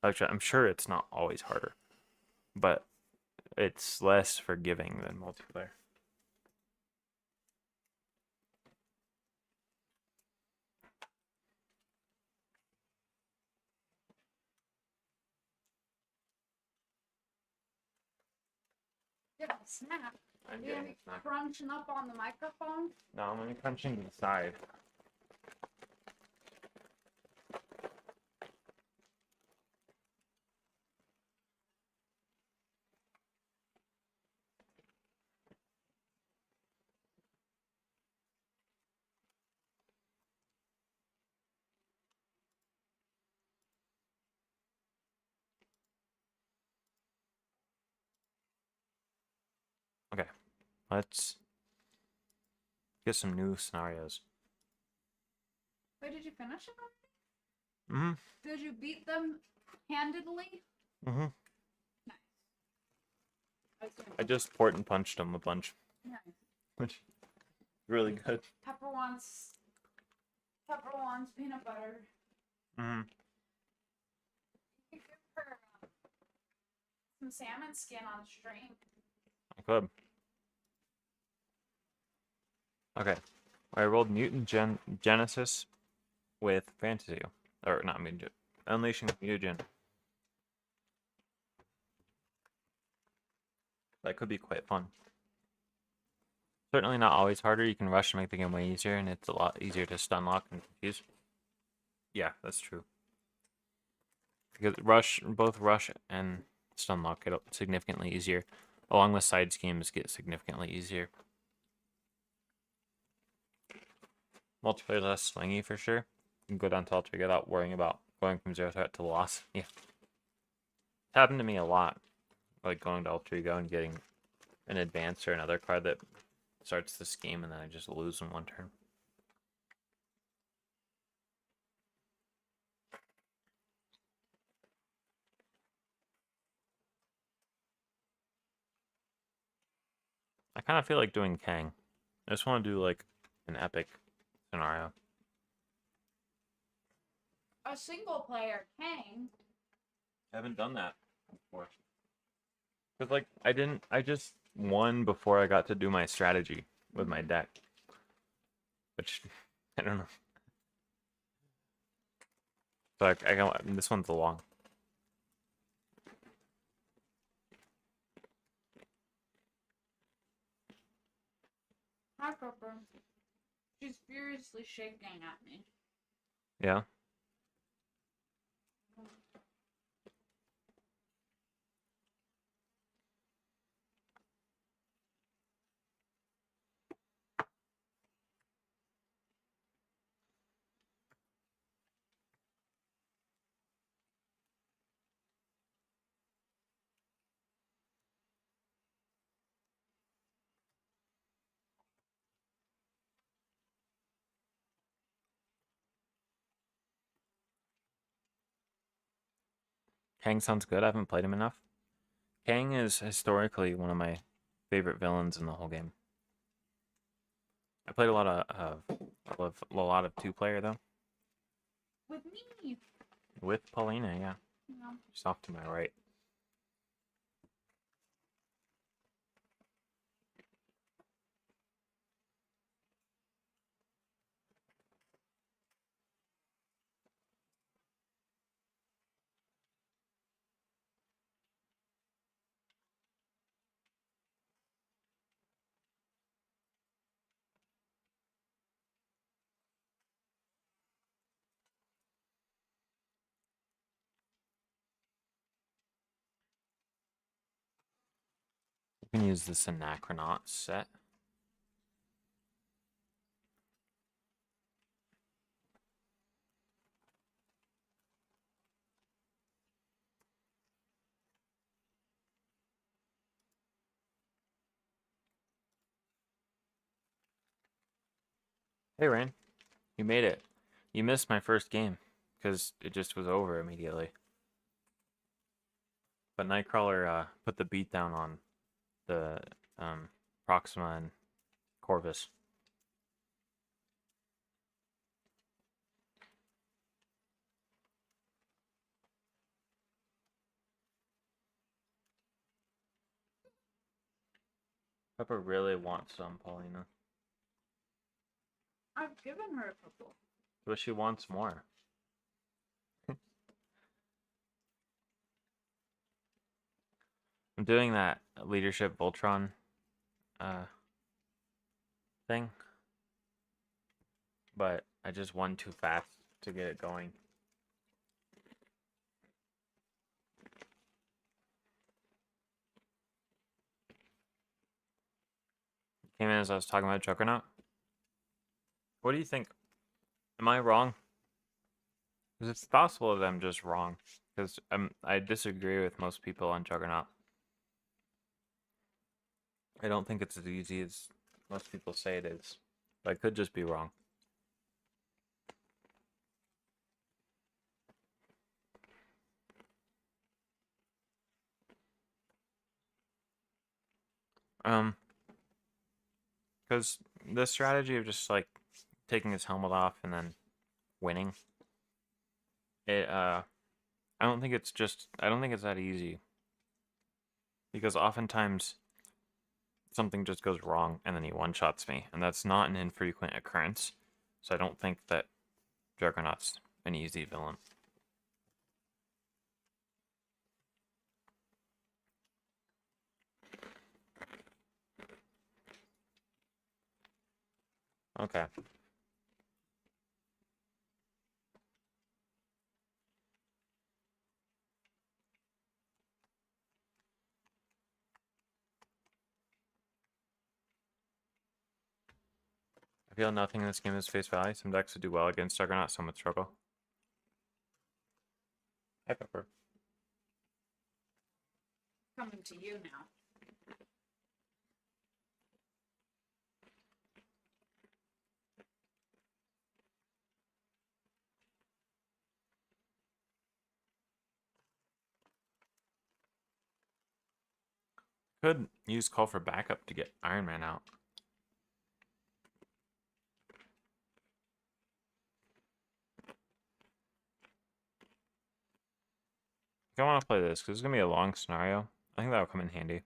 Actually, I'm sure it's not always harder, but it's less forgiving than multiplayer. Get a snack. I'm You're gonna be crunching up on the microphone? No, I'm gonna be crunching to the side. Okay, let's get some new scenarios. Wait, did you finish it already? Mm-hmm. Did you beat them handedly? Mm-hmm. Nice. I just port and punched them a bunch. Nice. Which really good. Pepper wants peanut butter. Mm-hmm. You could give her some salmon skin on stream. I could. Okay. I rolled Mutant Genesis with Fantasy. Or not Mutant. Unleashing Mutagen. That could be quite fun. Certainly not always harder. You can rush to make the game way easier, and it's a lot easier to stun lock and confuse. Yeah, that's true. Because both rush and stun lock get significantly easier, along with side schemes get significantly easier. Multiplayer less swingy for sure. You can go down to Ultra without worrying about going from 0 threat to loss. Yeah. It's happened to me a lot. Like going to Ultra Ego and getting an advance or another card that starts the scheme and then I just lose in one turn. I kind of feel like doing Kang. I just want to do like an epic scenario. A single player Kang. I haven't done that before. Cause like I just won before I got to do my strategy with my deck. Which, I don't know. So I got, this one's long. Hi, Pepper. She's furiously shaking at me. Yeah. Kang sounds good. I haven't played him enough. Kang is historically one of my favorite villains in the whole game. I played a lot of two-player though. With me. With Paulina, yeah. Yeah. She's off to my right. You can use this Anachronaut set. Hey, Rain. You made it. You missed my first game because it just was over immediately. But Nightcrawler put the beat down on the Proxima and Corvus. Pepper really wants some, Paulina. I've given her a couple. But she wants more. I'm doing that leadership Voltron thing, but I just won too fast to get it going. Came in as I was talking about Juggernaut. What do you think? Am I wrong? Because it's possible that I'm just wrong. Because I disagree with most people on Juggernaut. I don't think it's as easy as most people say it is. But I could just be wrong. Because the strategy of just like taking his helmet off and then winning, I don't think it's that easy. Because oftentimes something just goes wrong and then he one-shots me, and that's not an infrequent occurrence. So I don't think that Juggernaut's an easy villain. Okay. I feel nothing in this game is face value. Some decks would do well against Juggernaut, some would struggle. Hi, Pepper. Coming to you now. Could use Call for Backup to get Iron Man out. I want to play this because it's going to be a long scenario. I think that'll come in handy.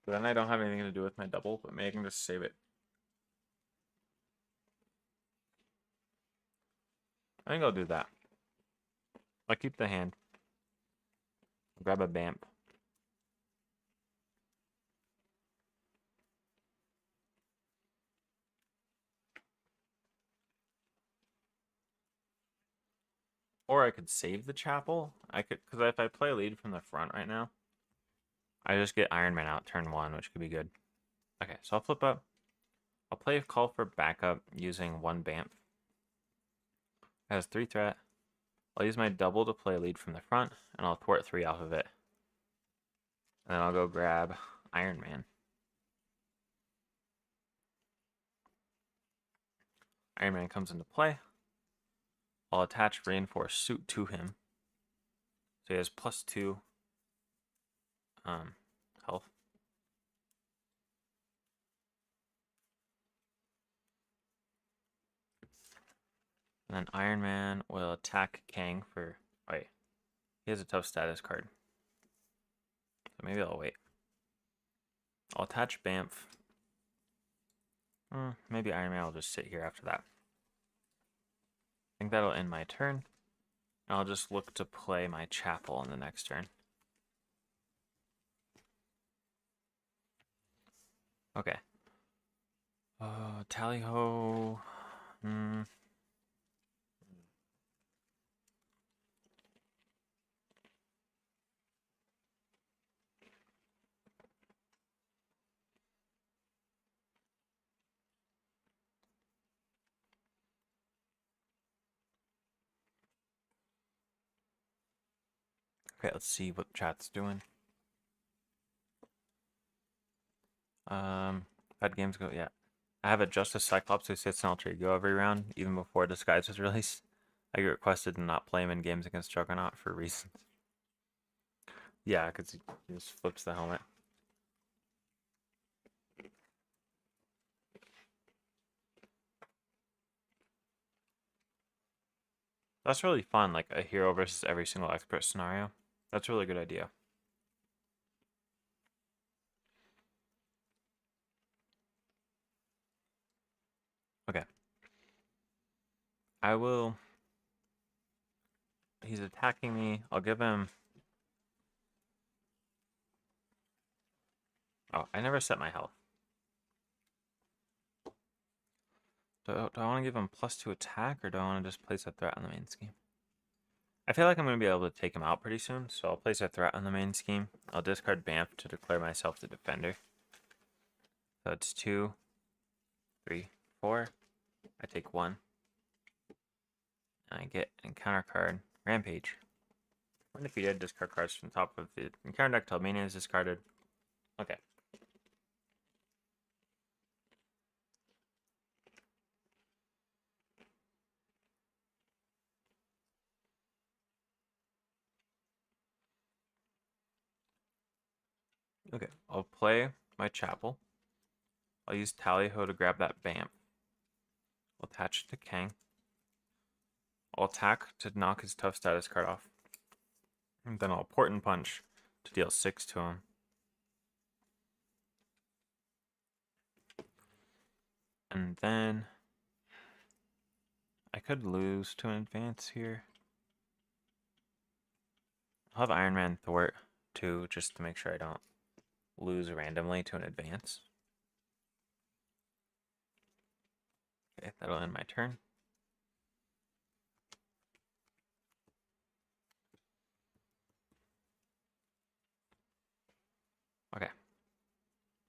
But then I don't have anything to do with my double, but maybe I can just save it. I think I'll do that. I'll keep the hand. Grab a Bamp. Or I could save the chapel. I could, because if I play lead from the front right now, I just get Iron Man out turn 1, which could be good. Okay, so I'll flip up. I'll play a Call for Backup using 1 Bamp. It has 3 threat. I'll use my double to play lead from the front, and I'll thwart 3 off of it. And then I'll go grab Iron Man. Iron Man comes into play. I'll attach Reinforced Suit to him. So he has +2 health. And then Iron Man will attack Kang for... Wait. He has a tough status card. So maybe I'll wait. I'll attach Bamf. Maybe Iron Man will just sit here after that. I think that'll end my turn. I'll just look to play my Chapel on the next turn. Okay. Tally ho. Okay, let's see what chat's doing. Had games go, yeah. I have a Justice Cyclops who sits in alter ego every round, even before Disguise was released. I get requested to not play him in games against Juggernaut for reasons. Yeah, because he just flips the helmet. That's really fun, like a hero versus every single expert scenario. That's a really good idea. Okay. I will... He's attacking me. I'll give him... Oh, I never set my health. Do I want to give him +2 attack, or do I want to just place a threat on the main scheme? I feel like I'm going to be able to take him out pretty soon, so I'll place a threat on the main scheme. I'll discard Bamf to declare myself the defender. So it's 2, 3, 4. I take 1. And I get an encounter card, Rampage. When defeated, discard cards from the top of the encounter deck till Mania is discarded. Okay. Okay, I'll play my Chapel. I'll use Tally-Ho to grab that Bamf. I'll attach it to Kang. I'll attack to knock his tough status card off. And then I'll Important Punch to deal 6 to him. And then I could lose to an advance here. I'll have Iron Man thwart too, just to make sure I don't lose randomly to an advance. Okay, that'll end my turn. Okay.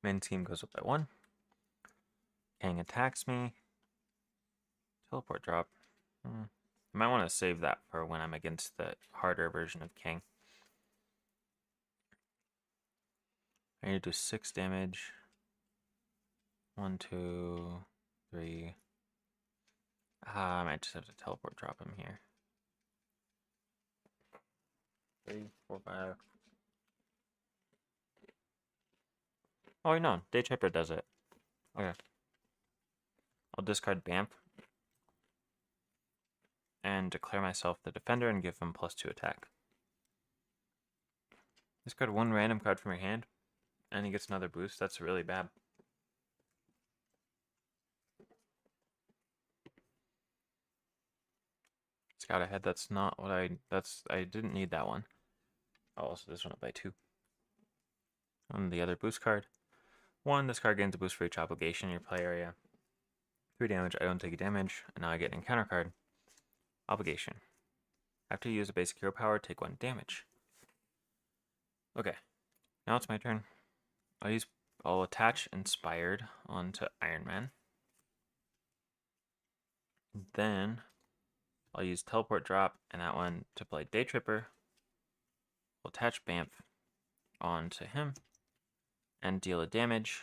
Main team goes up by 1. Kang attacks me. Teleport drop. I might want to save that for when I'm against the harder version of Kang. I need to do 6 damage. 1, 2, 3. I might just have to teleport drop him here. 3, 4, 5. Oh, no. Day Tripper does it. Okay. I'll discard Bamf and declare myself the defender and give him +2 attack. Discard 1 random card from your hand, and he gets another boost. That's really bad. Scout ahead. That's not what I didn't need that one. Oh, also this one up by 2. And the other boost card. 1, this card gains a boost for each obligation in your play area. 3 damage, I don't take damage, and now I get an encounter card. Obligation. After you use a basic hero power, take 1 damage. Okay, now it's my turn. I'll attach Inspired onto Iron Man. Then I'll use Teleport Drop and that one to play Day Tripper. We'll attach Bamf onto him and deal a damage.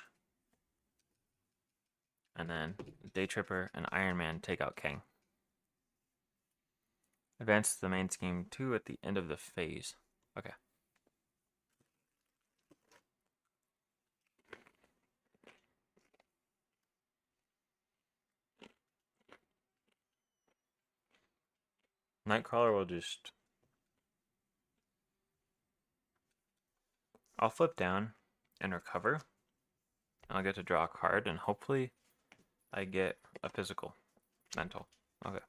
And then Day Tripper and Iron Man take out Kang. Advance to the main scheme 2 at the end of the phase. Okay. Nightcrawler will just... I'll flip down and recover. And I'll get to draw a card, and hopefully I get a physical. Mental. Okay.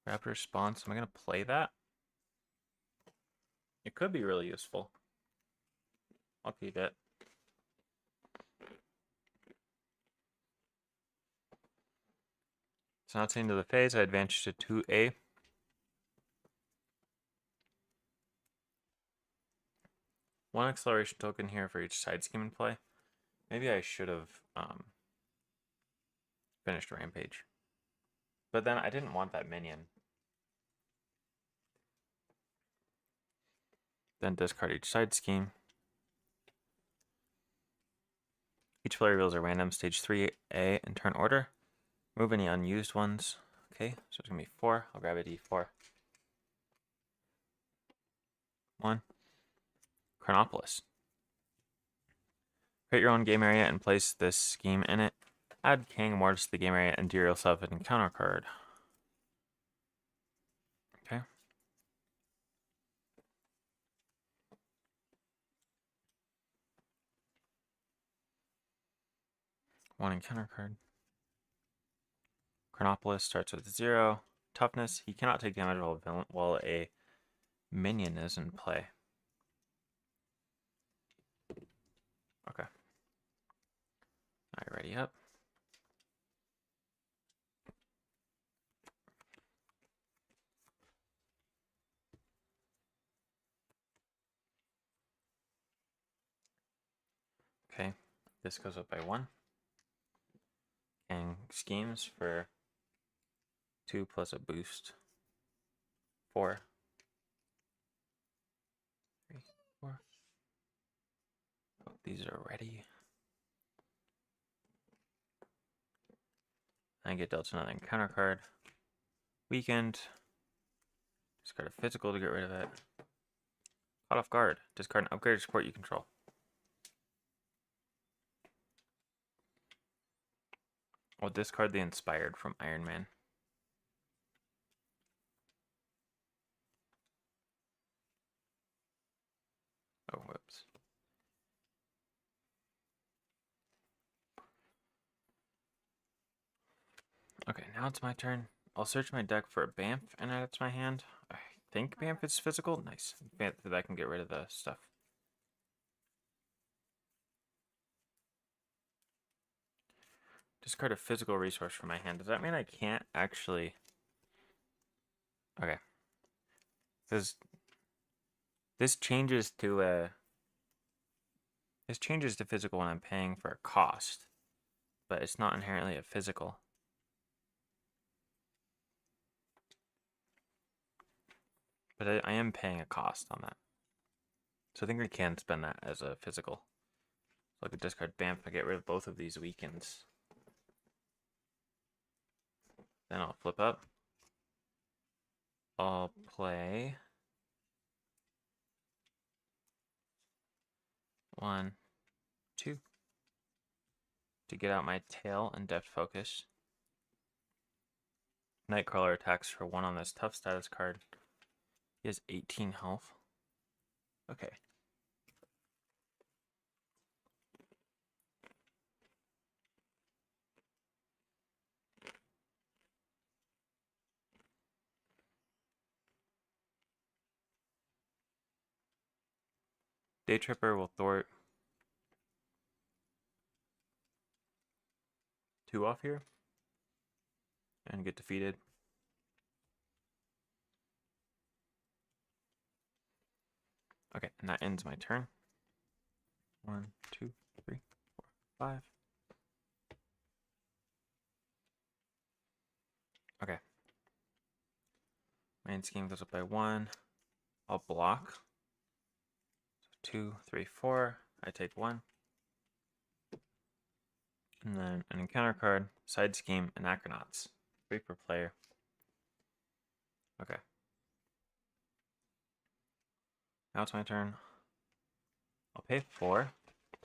Raptor response. Am I going to play that? It could be really useful. I'll keep it. So now it's the end of the phase. I advance to 2A. One acceleration token here for each side scheme in play. Maybe I should have finished Rampage. But then I didn't want that minion. Then discard each side scheme. Each player reveals a random stage 3A in turn order. Move any unused ones. Okay, so it's going to be 4. I'll grab a D4. 1. Chronopolis. Create your own game area and place this scheme in it. Add King Mortis to the game area and deal yourself an encounter card. Okay. One encounter card. Chronopolis starts with 0. Toughness. He cannot take damage while a minion is in play. Okay. Alright, ready up. Okay, this goes up by 1. And schemes for 2 plus a boost. 4. 3, 4. Oh, these are ready. I get dealt another encounter card. Weakened. Discard a physical to get rid of it. Caught off guard. Discard an upgraded support you control. I'll discard the Inspired from Iron Man. Oh, whoops. Okay, now it's my turn. I'll search my deck for a Bamf and add it to my hand. I think Bamf is physical. Nice. That can get rid of the stuff. Discard a physical resource from my hand. Does that mean I can't actually... Okay. Because this changes to physical when I'm paying for a cost, but it's not inherently a physical. But I am paying a cost on that. So I think I can spend that as a physical. So I could discard Bamf and get rid of both of these weakens. Then I'll flip up. I'll play 1, 2 to get out my tail and depth focus. Nightcrawler attacks for 1 on this tough status card. He has 18 health. Okay. Day Tripper will thwart 2 off here and get defeated. Okay, and that ends my turn. 1, 2, 3, 4, 5. Okay. Main scheme goes up by 1. I'll block. 2, 3, 4. I take 1. And then an encounter card, side scheme, Anachronauts. 3 per player. Okay. Now it's my turn. I'll pay 4.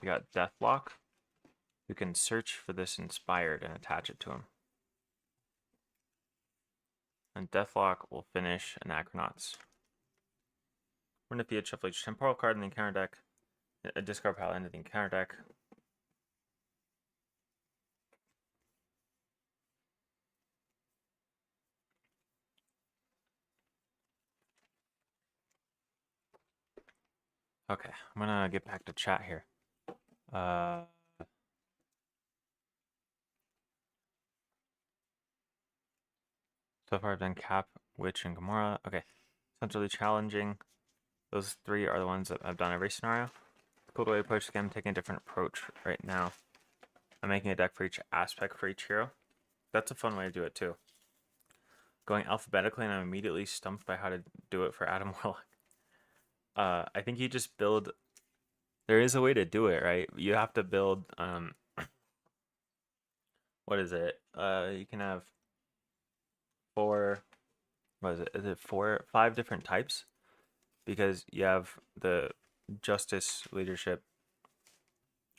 We got Deathlock, who can search for this Inspired and attach it to him. And Deathlock will finish Anachronauts. We're going to defeat shuffle each temporal card in the encounter deck. A discard pile into the encounter deck. Okay, I'm gonna get back to chat here. So far I've done Cap, Witch, and Gamora. Okay, sounds really challenging. Those 3 are the ones that I've done every scenario. Cool way to approach the game. I'm taking a different approach right now. I'm making a deck for each aspect for each hero. That's a fun way to do it too. Going alphabetically, and I'm immediately stumped by how to do it for Adam Warlock. I think you just build. There is a way to do it, right? You have to build. What is it? You can have four. What is it? Is it four, five different types? Because you have the justice, leadership,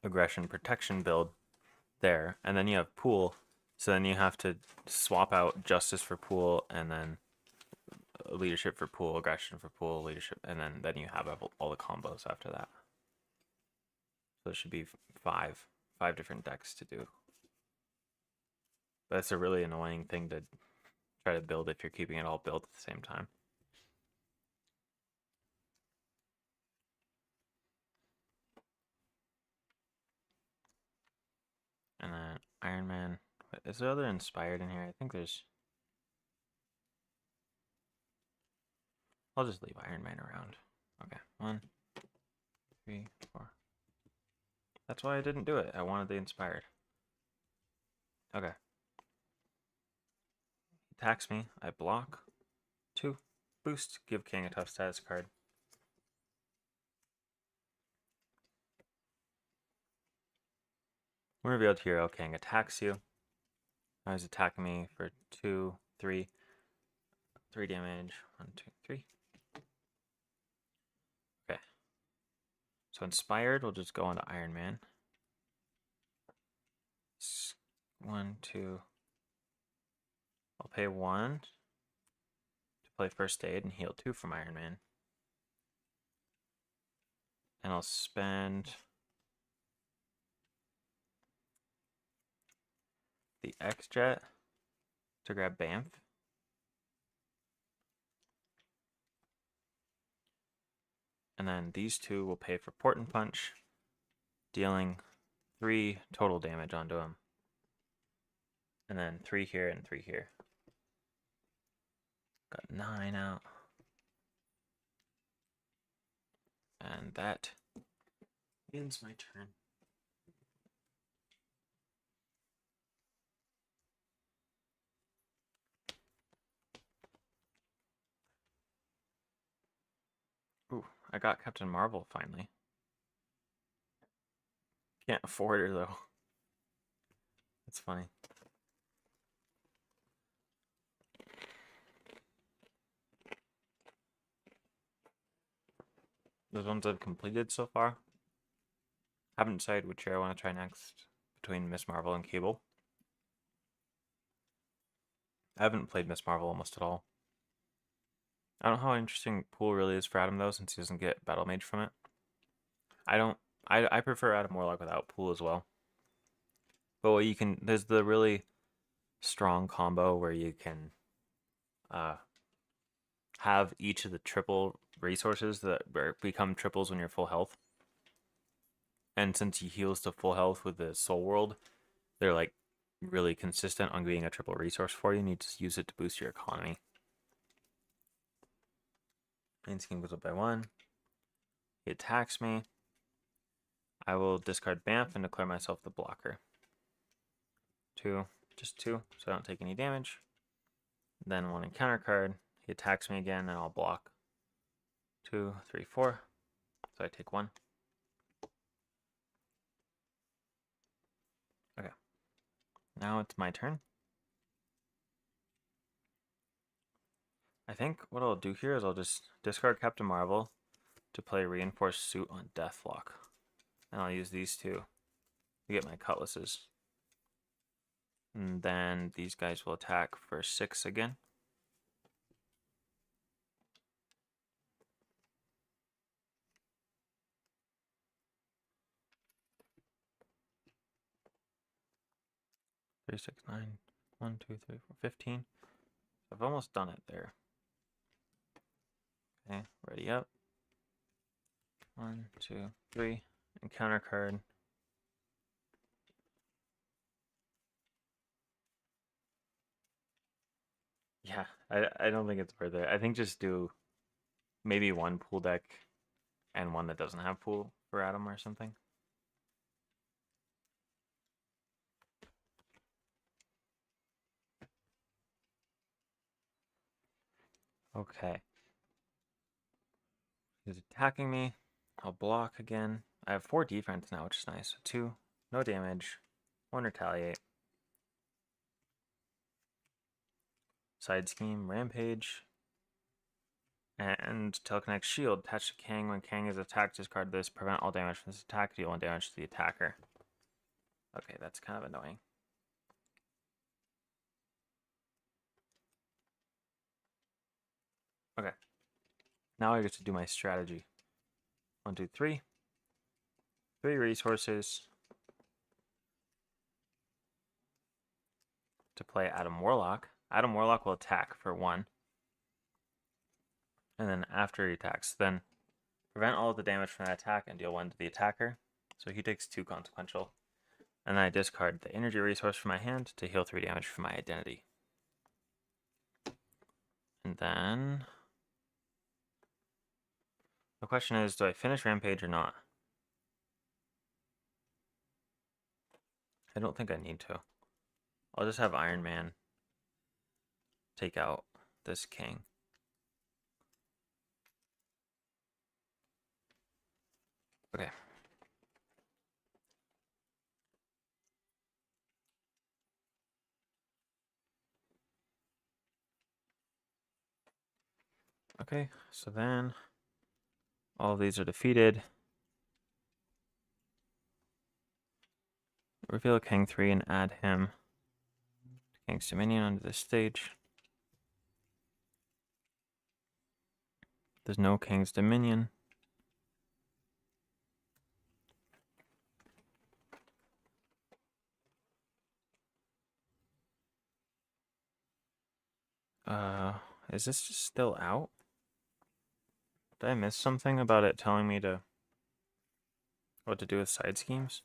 aggression, protection build there, and then you have pool. So then you have to swap out justice for pool, and then leadership for pool, aggression for pool, leadership, and then you have all the combos after that. So it should be five different decks to do. But it's a really annoying thing to try to build if you're keeping it all built at the same time. And then Iron Man. Is there other inspired in here? I think there's. I'll just leave Iron Man around. Okay, 1, 3, 4. That's why I didn't do it. I wanted the inspired. Okay. Attacks me. I block. 2. Boost. Give King a tough status card. When revealed hero, King attacks you. Now he's attacking me for 2, 3. 3 damage. 1, 2, 3. Okay. So inspired, we'll just go on to Iron Man. 1, 2. I'll pay 1 to play first aid and heal 2 from Iron Man. And I'll spend the X-Jet to grab Bamf. And then these 2 will pay for Port and Punch, dealing 3 total damage onto him. And then 3 here and 3 here. Got 9 out. And that ends my turn. Ooh, I got Captain Marvel finally. Can't afford her though. It's funny. Those ones I've completed so far. Haven't decided which year I want to try next between Miss Marvel and Cable. I haven't played Miss Marvel almost at all. I don't know how interesting Pool really is for Adam though, since he doesn't get Battle Mage from it. I prefer Adam Warlock without Pool as well. But what you can, there's the really strong combo where you can have each of the triple resources that become triples when you're full health. And since he heals to full health with the Soul World, they're like really consistent on being a triple resource for you, and you just use it to boost your economy. Main scheme goes up by 1. He attacks me. I will discard Bamf and declare myself the blocker. 2, just 2, so I don't take any damage. Then 1 encounter card. He attacks me again, and I'll block. 2, 3, 4. So I take 1. Okay. Now it's my turn. I think what I'll do here is I'll just discard Captain Marvel to play Reinforced Suit on Deathlock. And I'll use these 2 to get my cutlasses. And then these guys will attack for 6 again. Three, 6, 9. 1, 2, 3, 4, 15. I've almost done it there. Okay, ready up. 1, 2, 3. Encounter card. Yeah, I don't think it's worth it. I think just do maybe 1 pool deck and 1 that doesn't have pool for Adam or something. Okay. He's attacking me. I'll block again. I have 4 defense now, which is nice. So 2, no damage. 1 retaliate. Side scheme, rampage. And Telekinetic Shield. Attach to Kang. When Kang is attacked, discard this. Prevent all damage from this attack. Deal 1 damage to the attacker. Okay, that's kind of annoying. Okay. Now I get to do my strategy. 1, 2, 3. 3 resources to play Adam Warlock. Adam Warlock will attack for 1. And then after he attacks, then prevent all of the damage from that attack and deal 1 to the attacker. So he takes 2 consequential. And then I discard the energy resource from my hand to heal 3 damage from my identity. And then the question is, do I finish Rampage or not? I don't think I need to. I'll just have Iron Man take out this king. Okay. Okay, so then all of these are defeated. Reveal King 3 and add him to King's Dominion onto this stage. There's no King's Dominion. Is this just still out? Did I miss something about it telling me to what to do with side schemes?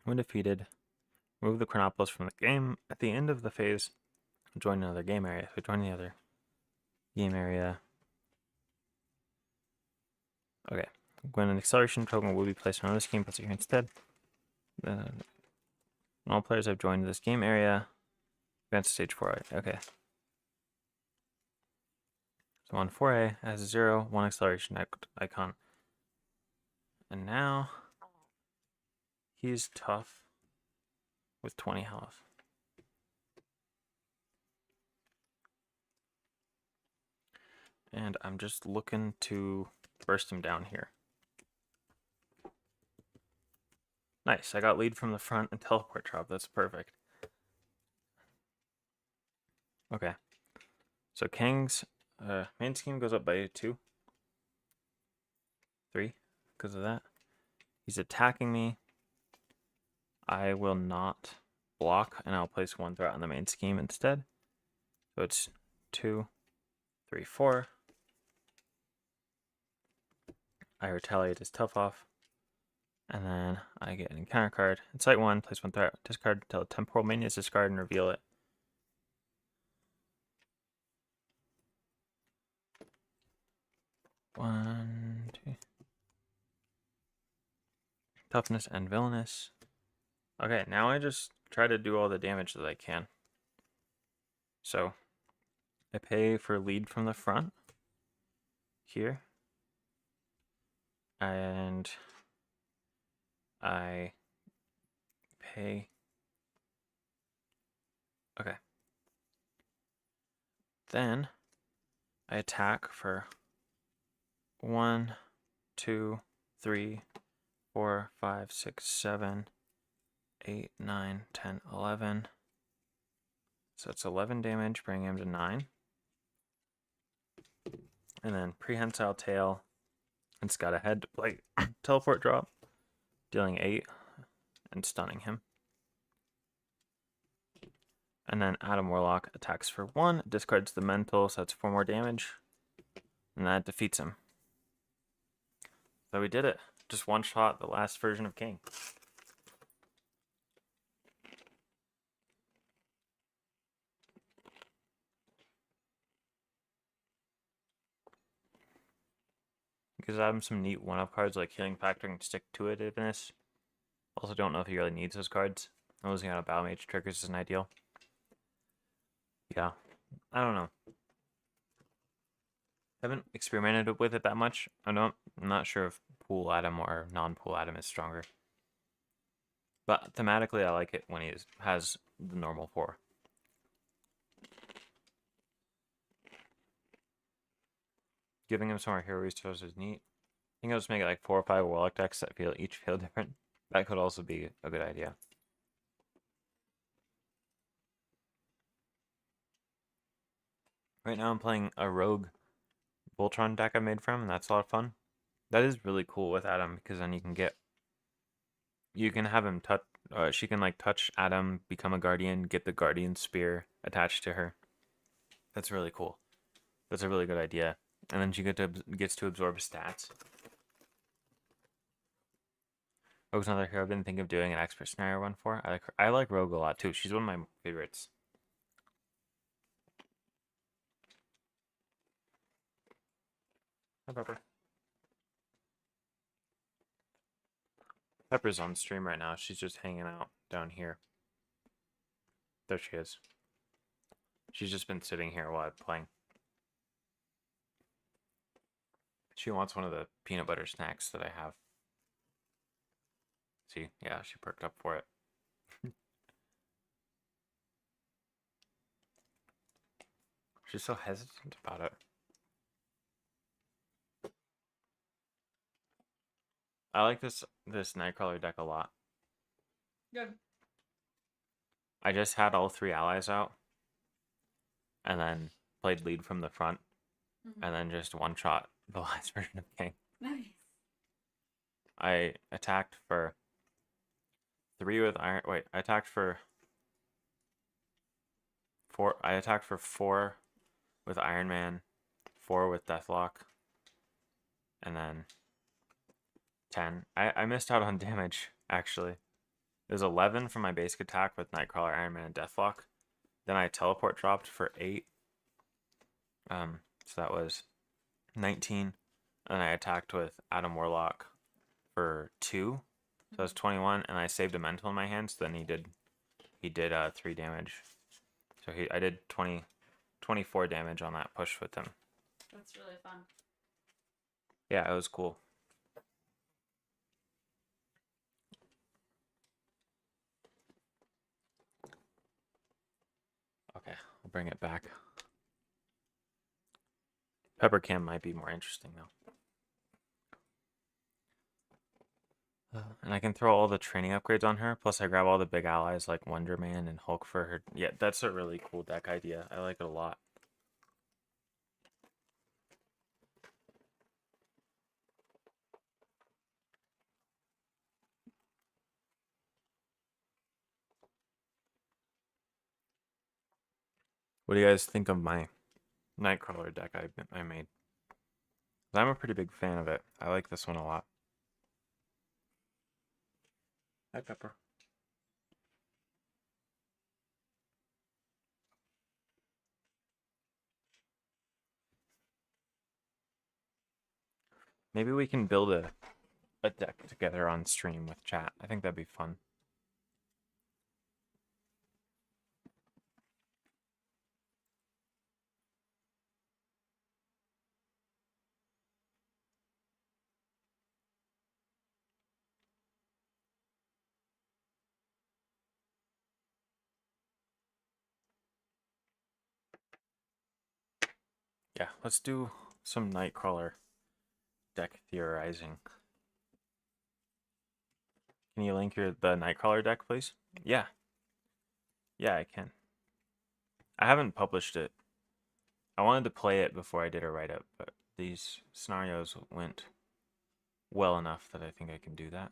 When defeated, remove the Chronopolis from the game. At the end of the phase, join another game area. So join the other game area. Okay. When an acceleration token will be placed on this game, place it here instead. All players have joined this game area. Advance to stage 4. Okay. So on 4A has a 0, 1 acceleration icon. And now he's tough with 20 health. And I'm just looking to burst him down here. Nice, I got lead from the front and teleport drop. That's perfect. Okay. So Kang's main scheme goes up by 2. 3, because of that. He's attacking me. I will not block, and I'll place 1 threat on the main scheme instead. So it's 2, 3, 4. I retaliate his tough off. And then I get an encounter card. Incite 1, place 1 threat, discard until a temporal minion is discarded and reveal it. One, 2. Toughness and villainous. Okay, now I just try to do all the damage that I can. So I pay for lead from the front here. And I pay. Okay. Then I attack for 1, 2, 3, 4, 5, 6, 7, 8, 9, 10, 11. So it's 11 damage, bringing him to 9. And then Prehensile Tail and Scout Ahead to play Teleport Drop, dealing 8 and stunning him. And then Adam Warlock attacks for 1, discards the mental, so that's 4 more damage. And that defeats him. So we did it. Just one shot the last version of King. Because I have some neat one-up cards like Healing Factor and Stick-to-Itiveness. Also don't know if he really needs those cards. losing out of Battle Mage triggers isn't ideal. Yeah, I don't know. Haven't experimented with it that much. I'm not sure if pool Adam or non-pool Adam is stronger. But thematically, I like it when he has the normal 4. Giving him some more hero resources is neat. I think I'll just make it like 4 or 5 Warlock decks that each feel different. That could also be a good idea. Right now I'm playing a Rogue Voltron deck I made from, and that's a lot of fun. That is really cool with Adam, because then you can have him touch, she can like touch Adam, become a Guardian, get the Guardian Spear attached to her. That's really cool. That's a really good idea. And then she gets to absorb stats. Rogue's another hero I've been thinking of doing an expert scenario one for. I like Rogue a lot too. She's one of my favorites. Hi, Pepper. Pepper's on stream right now. She's just hanging out down here. There she is. She's just been sitting here while I'm playing. She wants one of the peanut butter snacks that I have. See? Yeah, she perked up for it. She's so hesitant about it. I like this Nightcrawler deck a lot. Good. I just had all 3 allies out, and then played lead from the front, and then just one-shot the last version of King. Nice. I attacked for 3 with Iron... Wait, I attacked for 4... I attacked for 4 with Iron Man, 4 with Deathlock, and then 10. I missed out on damage, actually. There's 11 from my basic attack with Nightcrawler, Iron Man, and Deathlock. Then I teleport dropped for 8. So that was 19. And I attacked with Adam Warlock for 2. So that was 21. And I saved a mental in my hand, so then he did 3 damage. So I did 24 damage on that push with him. That's really fun. Yeah, it was cool. Okay, I'll bring it back. Pepper Cam might be more interesting though. And I can throw all the training upgrades on her, plus I grab all the big allies like Wonder Man and Hulk for her. Yeah, that's a really cool deck idea. I like it a lot. What do you guys think of my Nightcrawler deck I made? I'm a pretty big fan of it. I like this one a lot. Hi, Pepper. Maybe we can build a deck together on stream with chat. I think that'd be fun. Yeah, let's do some Nightcrawler deck theorizing. Can you link the Nightcrawler deck, please? Yeah. Yeah, I can. I haven't published it. I wanted to play it before I did a write-up, but these scenarios went well enough that I think I can do that.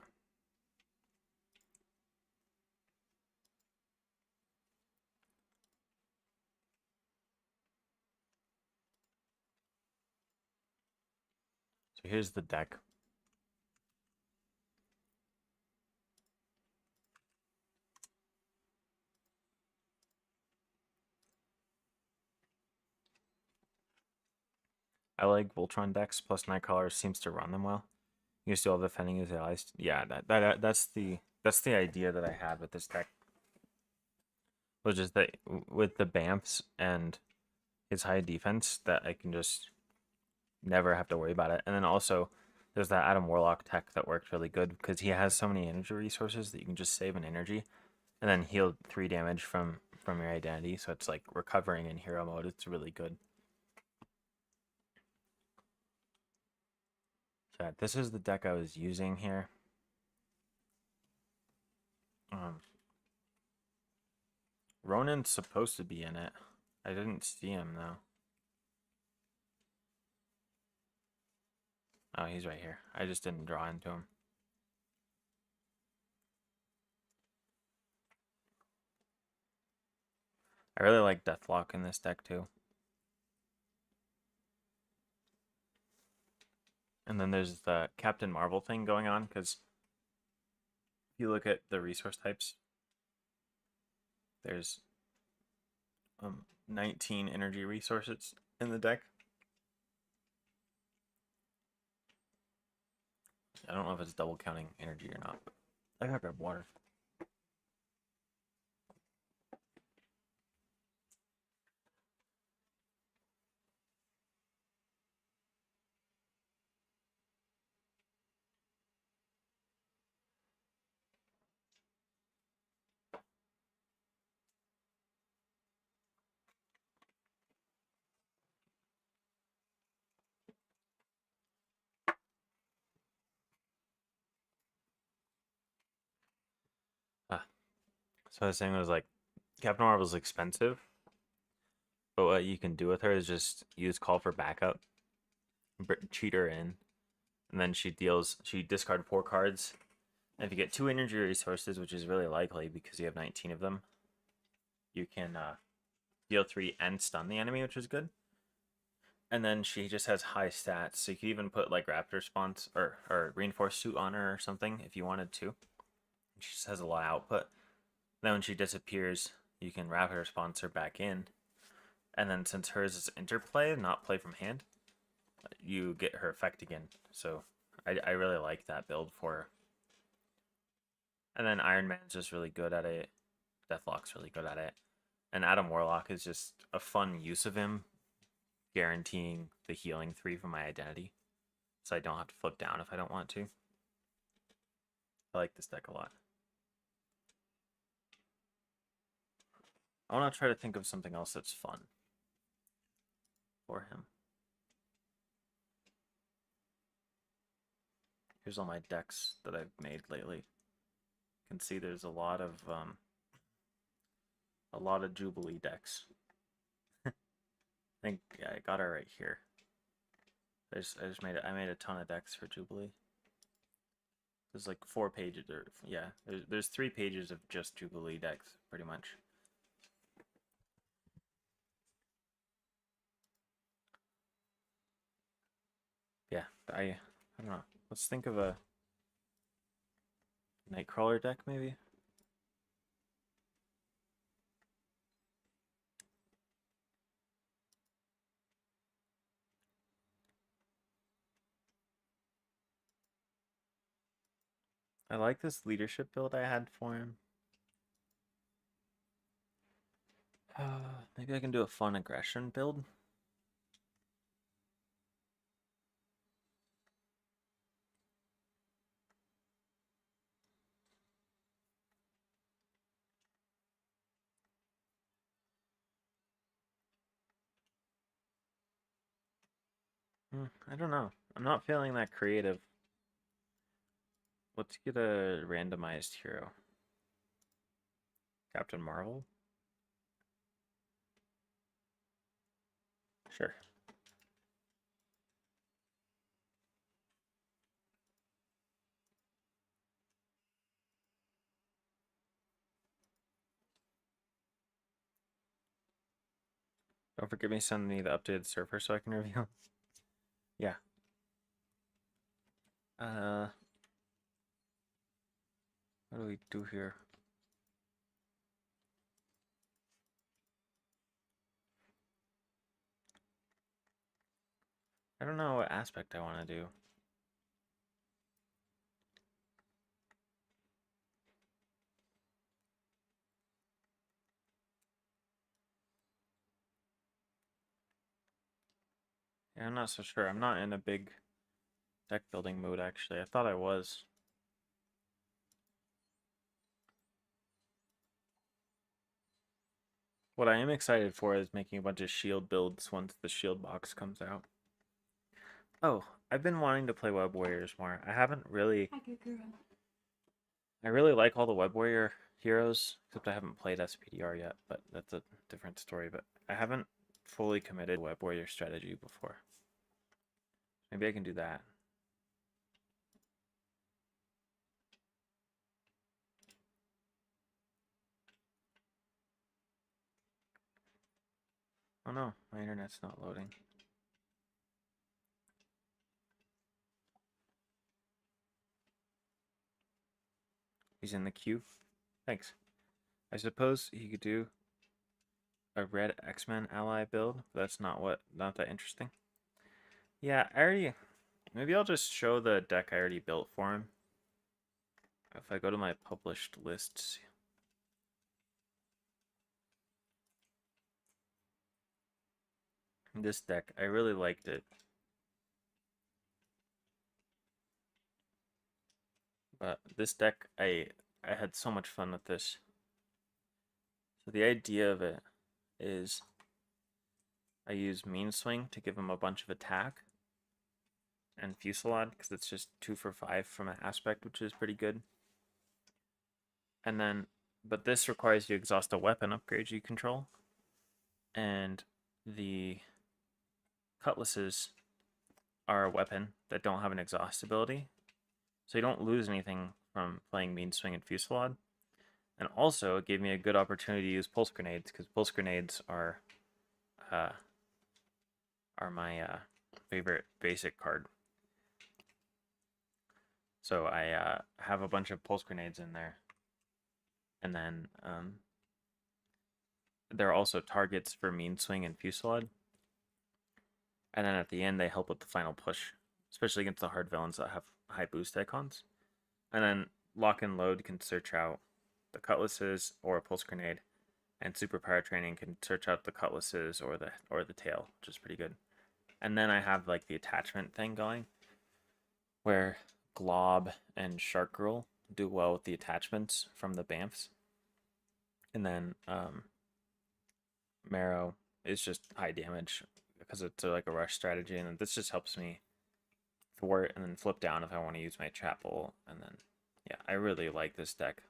So here's the deck. I like Voltron decks, plus Nightcrawler seems to run them well. You still have defending his allies. Yeah, that's the idea that I had with this deck. was just that with the Bamfs and his high defense, that I can just never have to worry about it. And then also, there's that Adam Warlock tech that worked really good because he has so many energy resources that you can just save an energy and then heal 3 damage from your identity. So it's like recovering in hero mode. It's really good. So this is the deck I was using here. Ronan's supposed to be in it. I didn't see him though. Oh, he's right here. I just didn't draw into him. I really like Deathlock in this deck too. And then there's the Captain Marvel thing going on because if you look at the resource types, there's 19 energy resources in the deck. I don't know if it's double counting energy or not, but I gotta grab water. Ah, so I was saying was like Captain Marvel's expensive, but what you can do with her is just use call for backup, cheat her in, and then she discard 4 cards. And if you get 2 energy resources, which is really likely because you have 19 of them, you can deal 3 and stun the enemy, which is good. And then she just has high stats, so you could even put like Raptor response or Reinforced Suit on her or something if you wanted to. She just has a lot of output. Then when she disappears, you can Raptor response her back in. And then since hers is interplay, not play from hand, you get her effect again. So I really like that build for her. And then Iron Man's just really good at it. Deathlock's really good at it. And Adam Warlock is just a fun use of him, guaranteeing the healing 3 from my identity. So I don't have to flip down if I don't want to. I like this deck a lot. I want to try to think of something else that's fun for him. Here's all my decks that I've made lately. You can see there's a lot of Jubilee decks. I think yeah, I got it right here. I made a ton of decks for Jubilee. There's like 4 pages, or yeah, there's 3 pages of just Jubilee decks, pretty much. Yeah, I don't know. Let's think of a Nightcrawler deck, maybe. I like this leadership build I had for him. Maybe I can do a fun aggression build. I don't know. I'm not feeling that creative. Let's get a randomized hero. Captain Marvel? Sure. Don't forget me sending me the updated server so I can review. Yeah. What do we do here? I don't know what aspect I want to do. Yeah, I'm not so sure. I'm not in a big deck building mood actually. I thought I was. What I am excited for is making a bunch of shield builds once the shield box comes out. Oh, I've been wanting to play Web Warriors more. I haven't really. Hi, good girl. I really like all the Web Warrior heroes, except I haven't played SPDR yet, but that's a different story. But I haven't fully committed Web Warrior strategy before. Maybe I can do that. Oh no, my internet's not loading. He's in the queue. Thanks. I suppose he could do a red X-Men ally build, but that's not that interesting. Yeah, maybe I'll just show the deck I already built for him. If I go to my published lists, this deck, I really liked it. But this deck, I had so much fun with this. So the idea of it is I use Mean Swing to give him a bunch of attack and Fusillade because it's just 2 for 5 from an aspect, which is pretty good. And then, but this requires you exhaust a weapon upgrade you control. And the cutlasses are a weapon that don't have an exhaust ability. So you don't lose anything from playing Mean Swing and Fusillade. And also, it gave me a good opportunity to use pulse grenades because pulse grenades are my favorite basic card. So I have a bunch of pulse grenades in there, and then they're also targets for Mean Swing and Fusillade. And then at the end, they help with the final push, especially against the hard villains that have high boost icons. And then Lock and Load can search out the cutlasses or a pulse grenade, and Super Power Training can search out the cutlasses or the tail, which is pretty good. And then I have like the attachment thing going, where Glob and Shark Girl do well with the attachments from the Bamfs. And then Marrow is just high damage because it's like a rush strategy, and this just helps me thwart and then flip down if I want to use my chapel. And then, yeah, I really like this deck.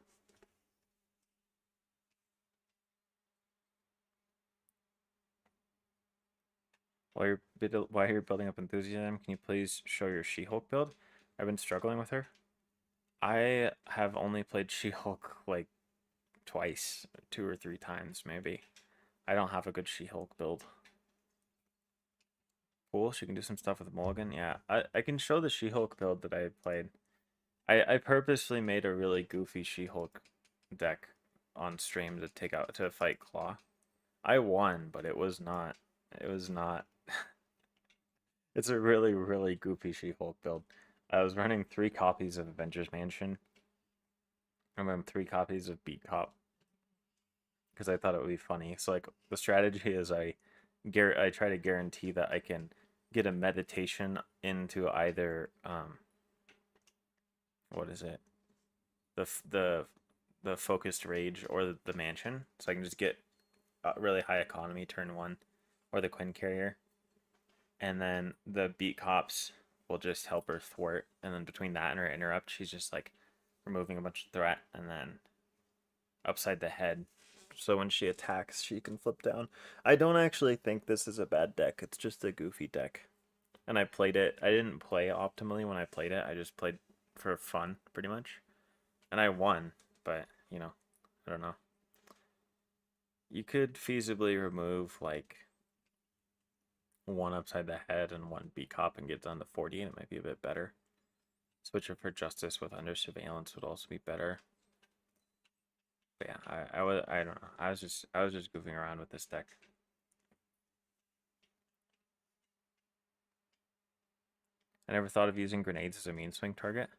While you're building up enthusiasm, can you please show your She-Hulk build? I've been struggling with her. I have only played She-Hulk like twice, 2 or 3 times maybe. I don't have a good She-Hulk build. Cool, she can do some stuff with Mulligan. Yeah, I can show the She-Hulk build that I played. I purposely made a really goofy She-Hulk deck on stream to fight Claw. I won, but it was not. It's a really, really goofy She-Hulk build. I was running 3 copies of Avengers Mansion, and then 3 copies of Beat Cop because I thought it would be funny. So like the strategy is I try to guarantee that I can get a meditation into either what is it, the focused rage or the mansion, so I can just get really high economy turn 1, or the Quinn carrier, and then the Beat Cops will just help her thwart, and then between that and her interrupt, she's just like removing a bunch of threat, and then upside the head, so when she attacks, she can flip down. I don't actually think this is a bad deck. It's just a goofy deck. And I played it. I didn't play optimally when I played it. I just played for fun, pretty much. And I won, but, you know, I don't know. You could feasibly remove, like, 1 upside the head and 1 beat cop and get down to 40, and it might be a bit better. Switch it for justice with under surveillance would also be better. But yeah, I don't know. I was just goofing around with this deck. I never thought of using grenades as a mean swing target.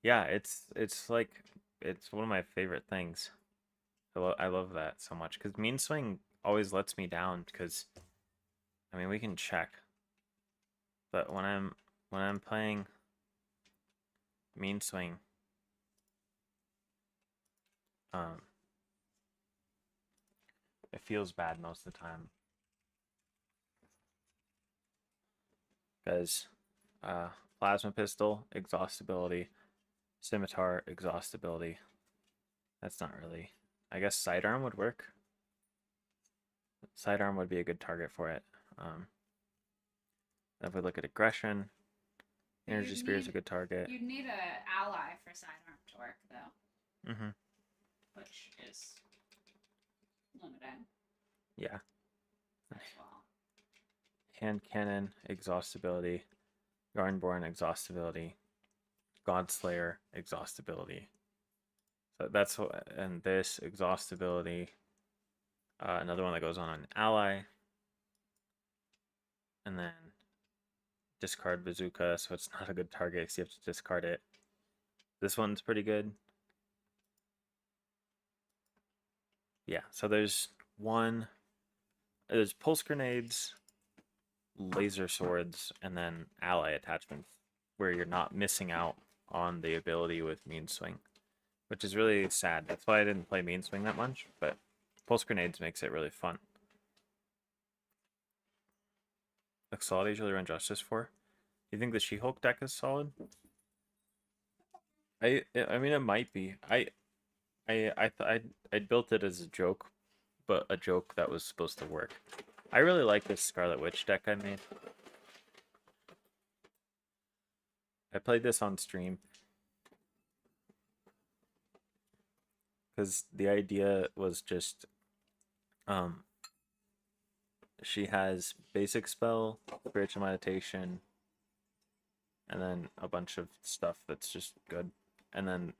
Yeah, it's one of my favorite things. I love that so much because mean swing always lets me down because I mean we can check. But when I'm playing mean swing, um, it feels bad most of the time because uh, plasma pistol exhaustibility, scimitar exhaustibility. That's not really. I guess sidearm would work. Sidearm would be a good target for it. If we look at aggression, But energy spear is a good target. You'd need an ally for sidearm to work, though. Mm-hmm. Which is limited Yeah. as well. Hand cannon exhaustibility, Yarnborn exhaustibility, Godslayer exhaustibility. So that's what, and this exhaustibility. Another one that goes on an ally, and then discard bazooka, so it's not a good target, so you have to discard it. This one's pretty good. Yeah, so there's pulse grenades, laser swords, and then ally attachments where you're not missing out on the ability with mean swing, which is really sad. That's why I didn't play mean swing that much, but pulse grenades makes it really fun. Exality is really run justice for. You think the She-Hulk deck is solid? I mean it might be. I built it as a joke, but a joke that was supposed to work. I really like this Scarlet Witch deck I made. I played this on stream because the idea was just she has basic spell, spiritual meditation, and then a bunch of stuff that's just good. And then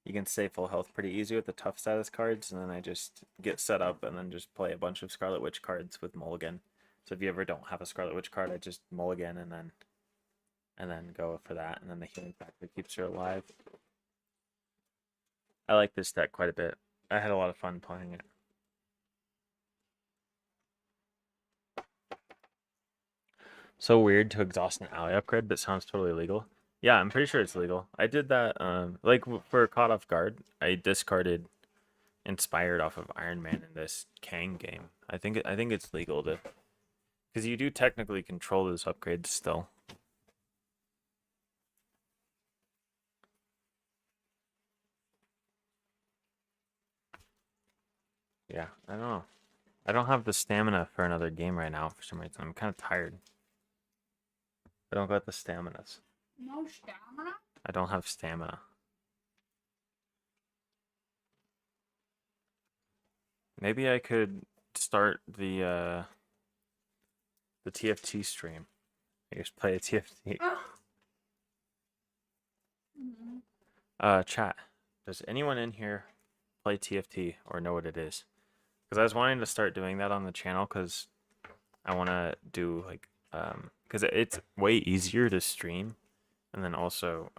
you can stay full health pretty easy with the tough status cards, and then I just get set up and then just play a bunch of Scarlet Witch cards with mulligan. So if you ever don't have a Scarlet Witch card, I just mulligan and then go for that, and then the healing factor keeps her alive. I like this deck quite a bit. I had a lot of fun playing it. So weird to exhaust an ally upgrade, but sounds totally legal. Yeah, I'm pretty sure it's legal. I did that, like for Caught Off Guard, I discarded inspired off of Iron Man in this Kang game. I think it's legal to, because you do technically control those upgrades still. Yeah, I don't know. I don't have the stamina for another game right now for some reason. I'm kind of tired. I don't got the staminas. No stamina? I don't have stamina. Maybe I could start the TFT stream. I just play a TFT. Chat. Does anyone in here play TFT or know what it is? Because I was wanting to start doing that on the channel because I want to do like because it's way easier to stream, and then also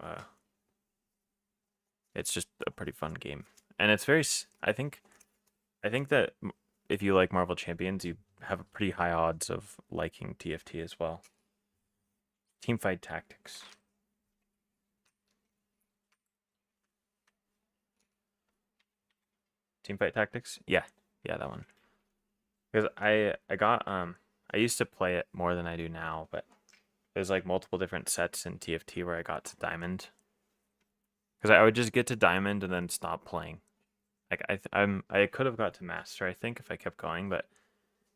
it's just a pretty fun game, and it's very. I think that if you like Marvel Champions, you have a pretty high odds of liking TFT as well. Teamfight Tactics. Teamfight Tactics? Yeah, that one. Because I got I used to play it more than I do now, but there's like multiple different sets in TFT where I got to Diamond. Because I would just get to Diamond and then stop playing. Like I could have got to Master, I think, if I kept going, but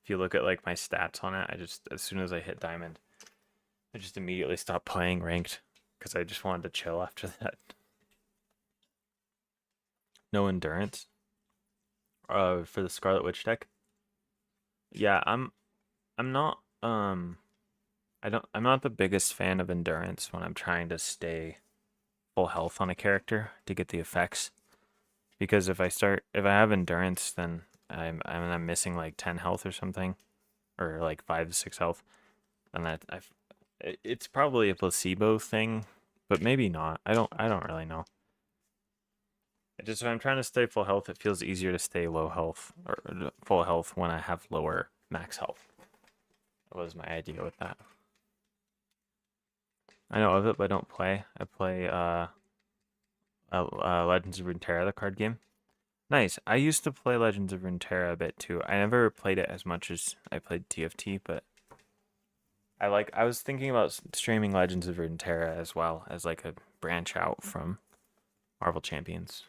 if you look at like my stats on it, I just as soon as I hit Diamond, I just immediately stopped playing ranked because I just wanted to chill after that. No endurance. For the Scarlet Witch deck. Yeah, I'm not I'm not the biggest fan of endurance when I'm trying to stay full health on a character to get the effects. Because if I have endurance, then I'm missing like 10 health or something, or like 5 to 6 health, and it's probably a placebo thing, but maybe not. I don't really know. Just when I'm trying to stay full health, it feels easier to stay low health or full health when I have lower max health. That was my idea with that. I know of it, but I don't play. I play Legends of Runeterra, the card game. Nice. I used to play Legends of Runeterra a bit too. I never played it as much as I played TFT, but I was thinking about streaming Legends of Runeterra as well as like a branch out from Marvel Champions.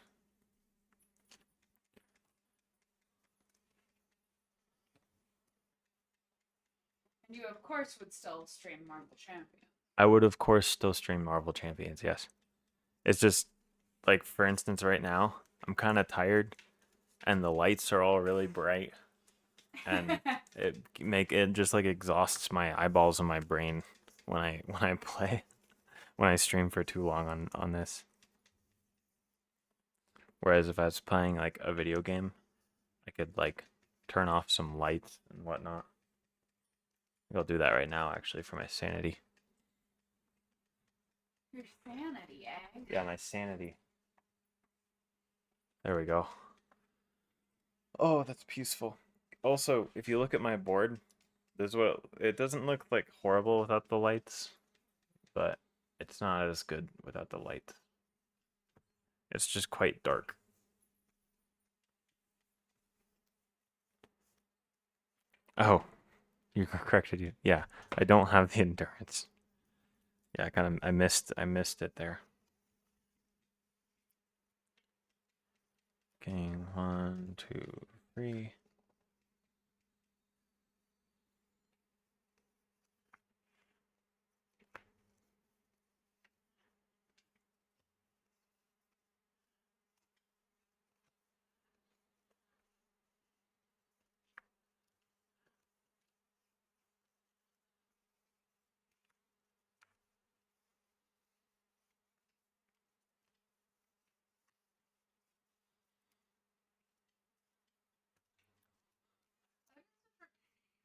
And you, of course, would still stream Marvel Champion. I would of course still stream Marvel Champions, yes. It's just like for instance right now, I'm kind of tired and the lights are all really bright and it just like exhausts my eyeballs and my brain when I play when I stream for too long on this. Whereas if I was playing like a video game, I could like turn off some lights and whatnot. I'll do that right now actually for my sanity. Your sanity, eh? Yeah, my sanity. There we go. Oh, that's peaceful. Also, if you look at my board, this is what it doesn't look like horrible without the lights, but it's not as good without the light. It's just quite dark. Oh, you corrected you. Yeah, I don't have the endurance. Yeah, I missed it there. Game 1, 2, 3.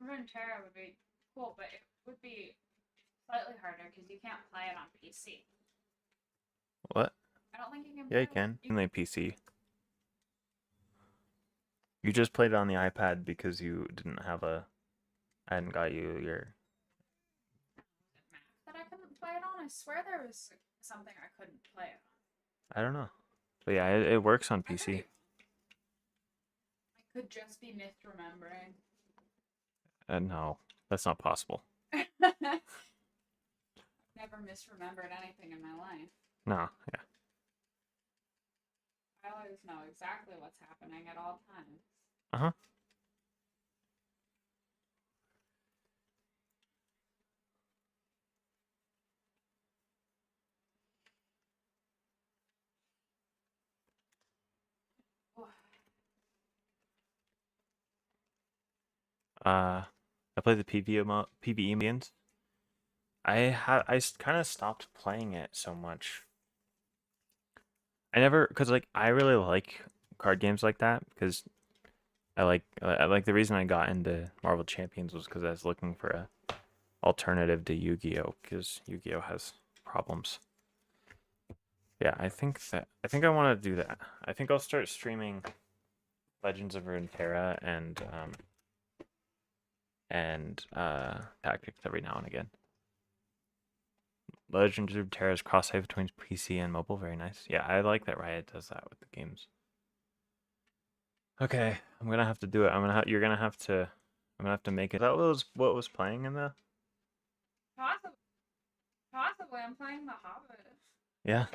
Runeterra would be cool, but it would be slightly harder because you can't play it on PC. What? I don't think you can Yeah, play you can. it. In my PC. You just played it on the iPad because you didn't have a. I hadn't got you your. Was it Mac that I couldn't play it on? I swear there was something I couldn't play it on. I don't know. But yeah, it works on I could PC. be. I could just be misremembering. No, that's not possible. Never misremembered anything in my life. No, yeah. I always know exactly what's happening at all times. Uh huh. I played the PvE games. I kind of stopped playing it so much. I never, cause like I really like card games like that because I like the reason I got into Marvel Champions was because I was looking for a alternative to Yu-Gi-Oh because Yu-Gi-Oh has problems. Yeah, I think I want to do that. I think I'll start streaming Legends of Runeterra and Tactics every now and again. Legends of Runeterra's cross-save between PC and mobile, very nice. Yeah, I like that Riot does that with the games. Okay, I'm gonna have to do it. You're gonna have to. I'm gonna have to make it. That was what was playing in the. Possibly, possibly, I'm playing The Hobbit. Yeah.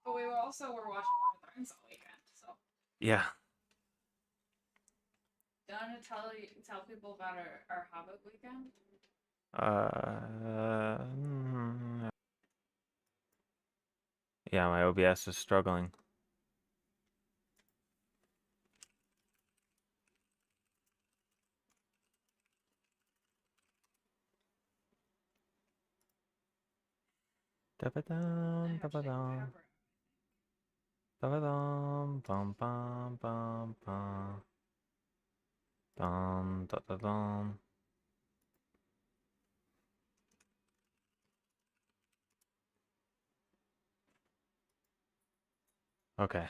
But we also were watching Lord of the Rings all weekend, so. Yeah. Do you want to tell people about our Hobbit weekend? Yeah, my OBS is struggling. Da-ba-dum, da-ba-dum. Da-ba-dum, bum, bum, bum, bum. Dum, da-da-dum. Okay.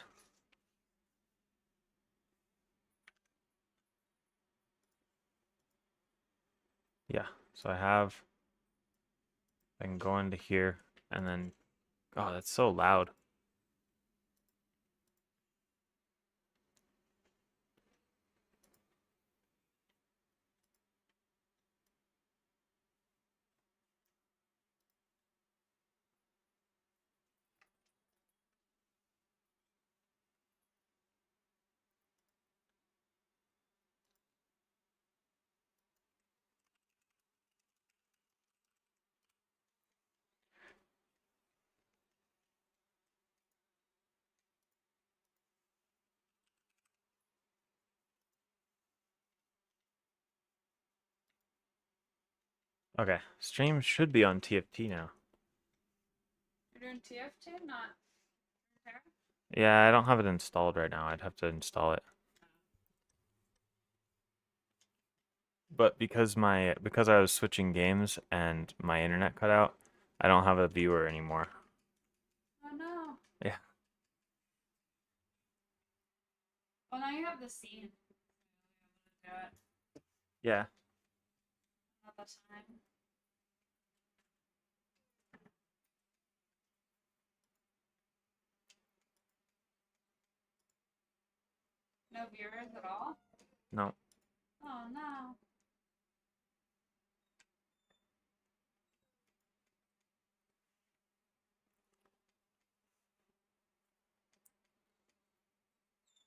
So I can go into here and then, oh, that's so loud. Okay, stream should be on TFT now. You're doing TFT, not repair? Yeah, I don't have it installed right now. I'd have to install it. But because I was switching games and my internet cut out, I don't have a viewer anymore. Oh no. Yeah. Well, now you have the scene. Do it. Yeah. Not the time. No viewers at all? No.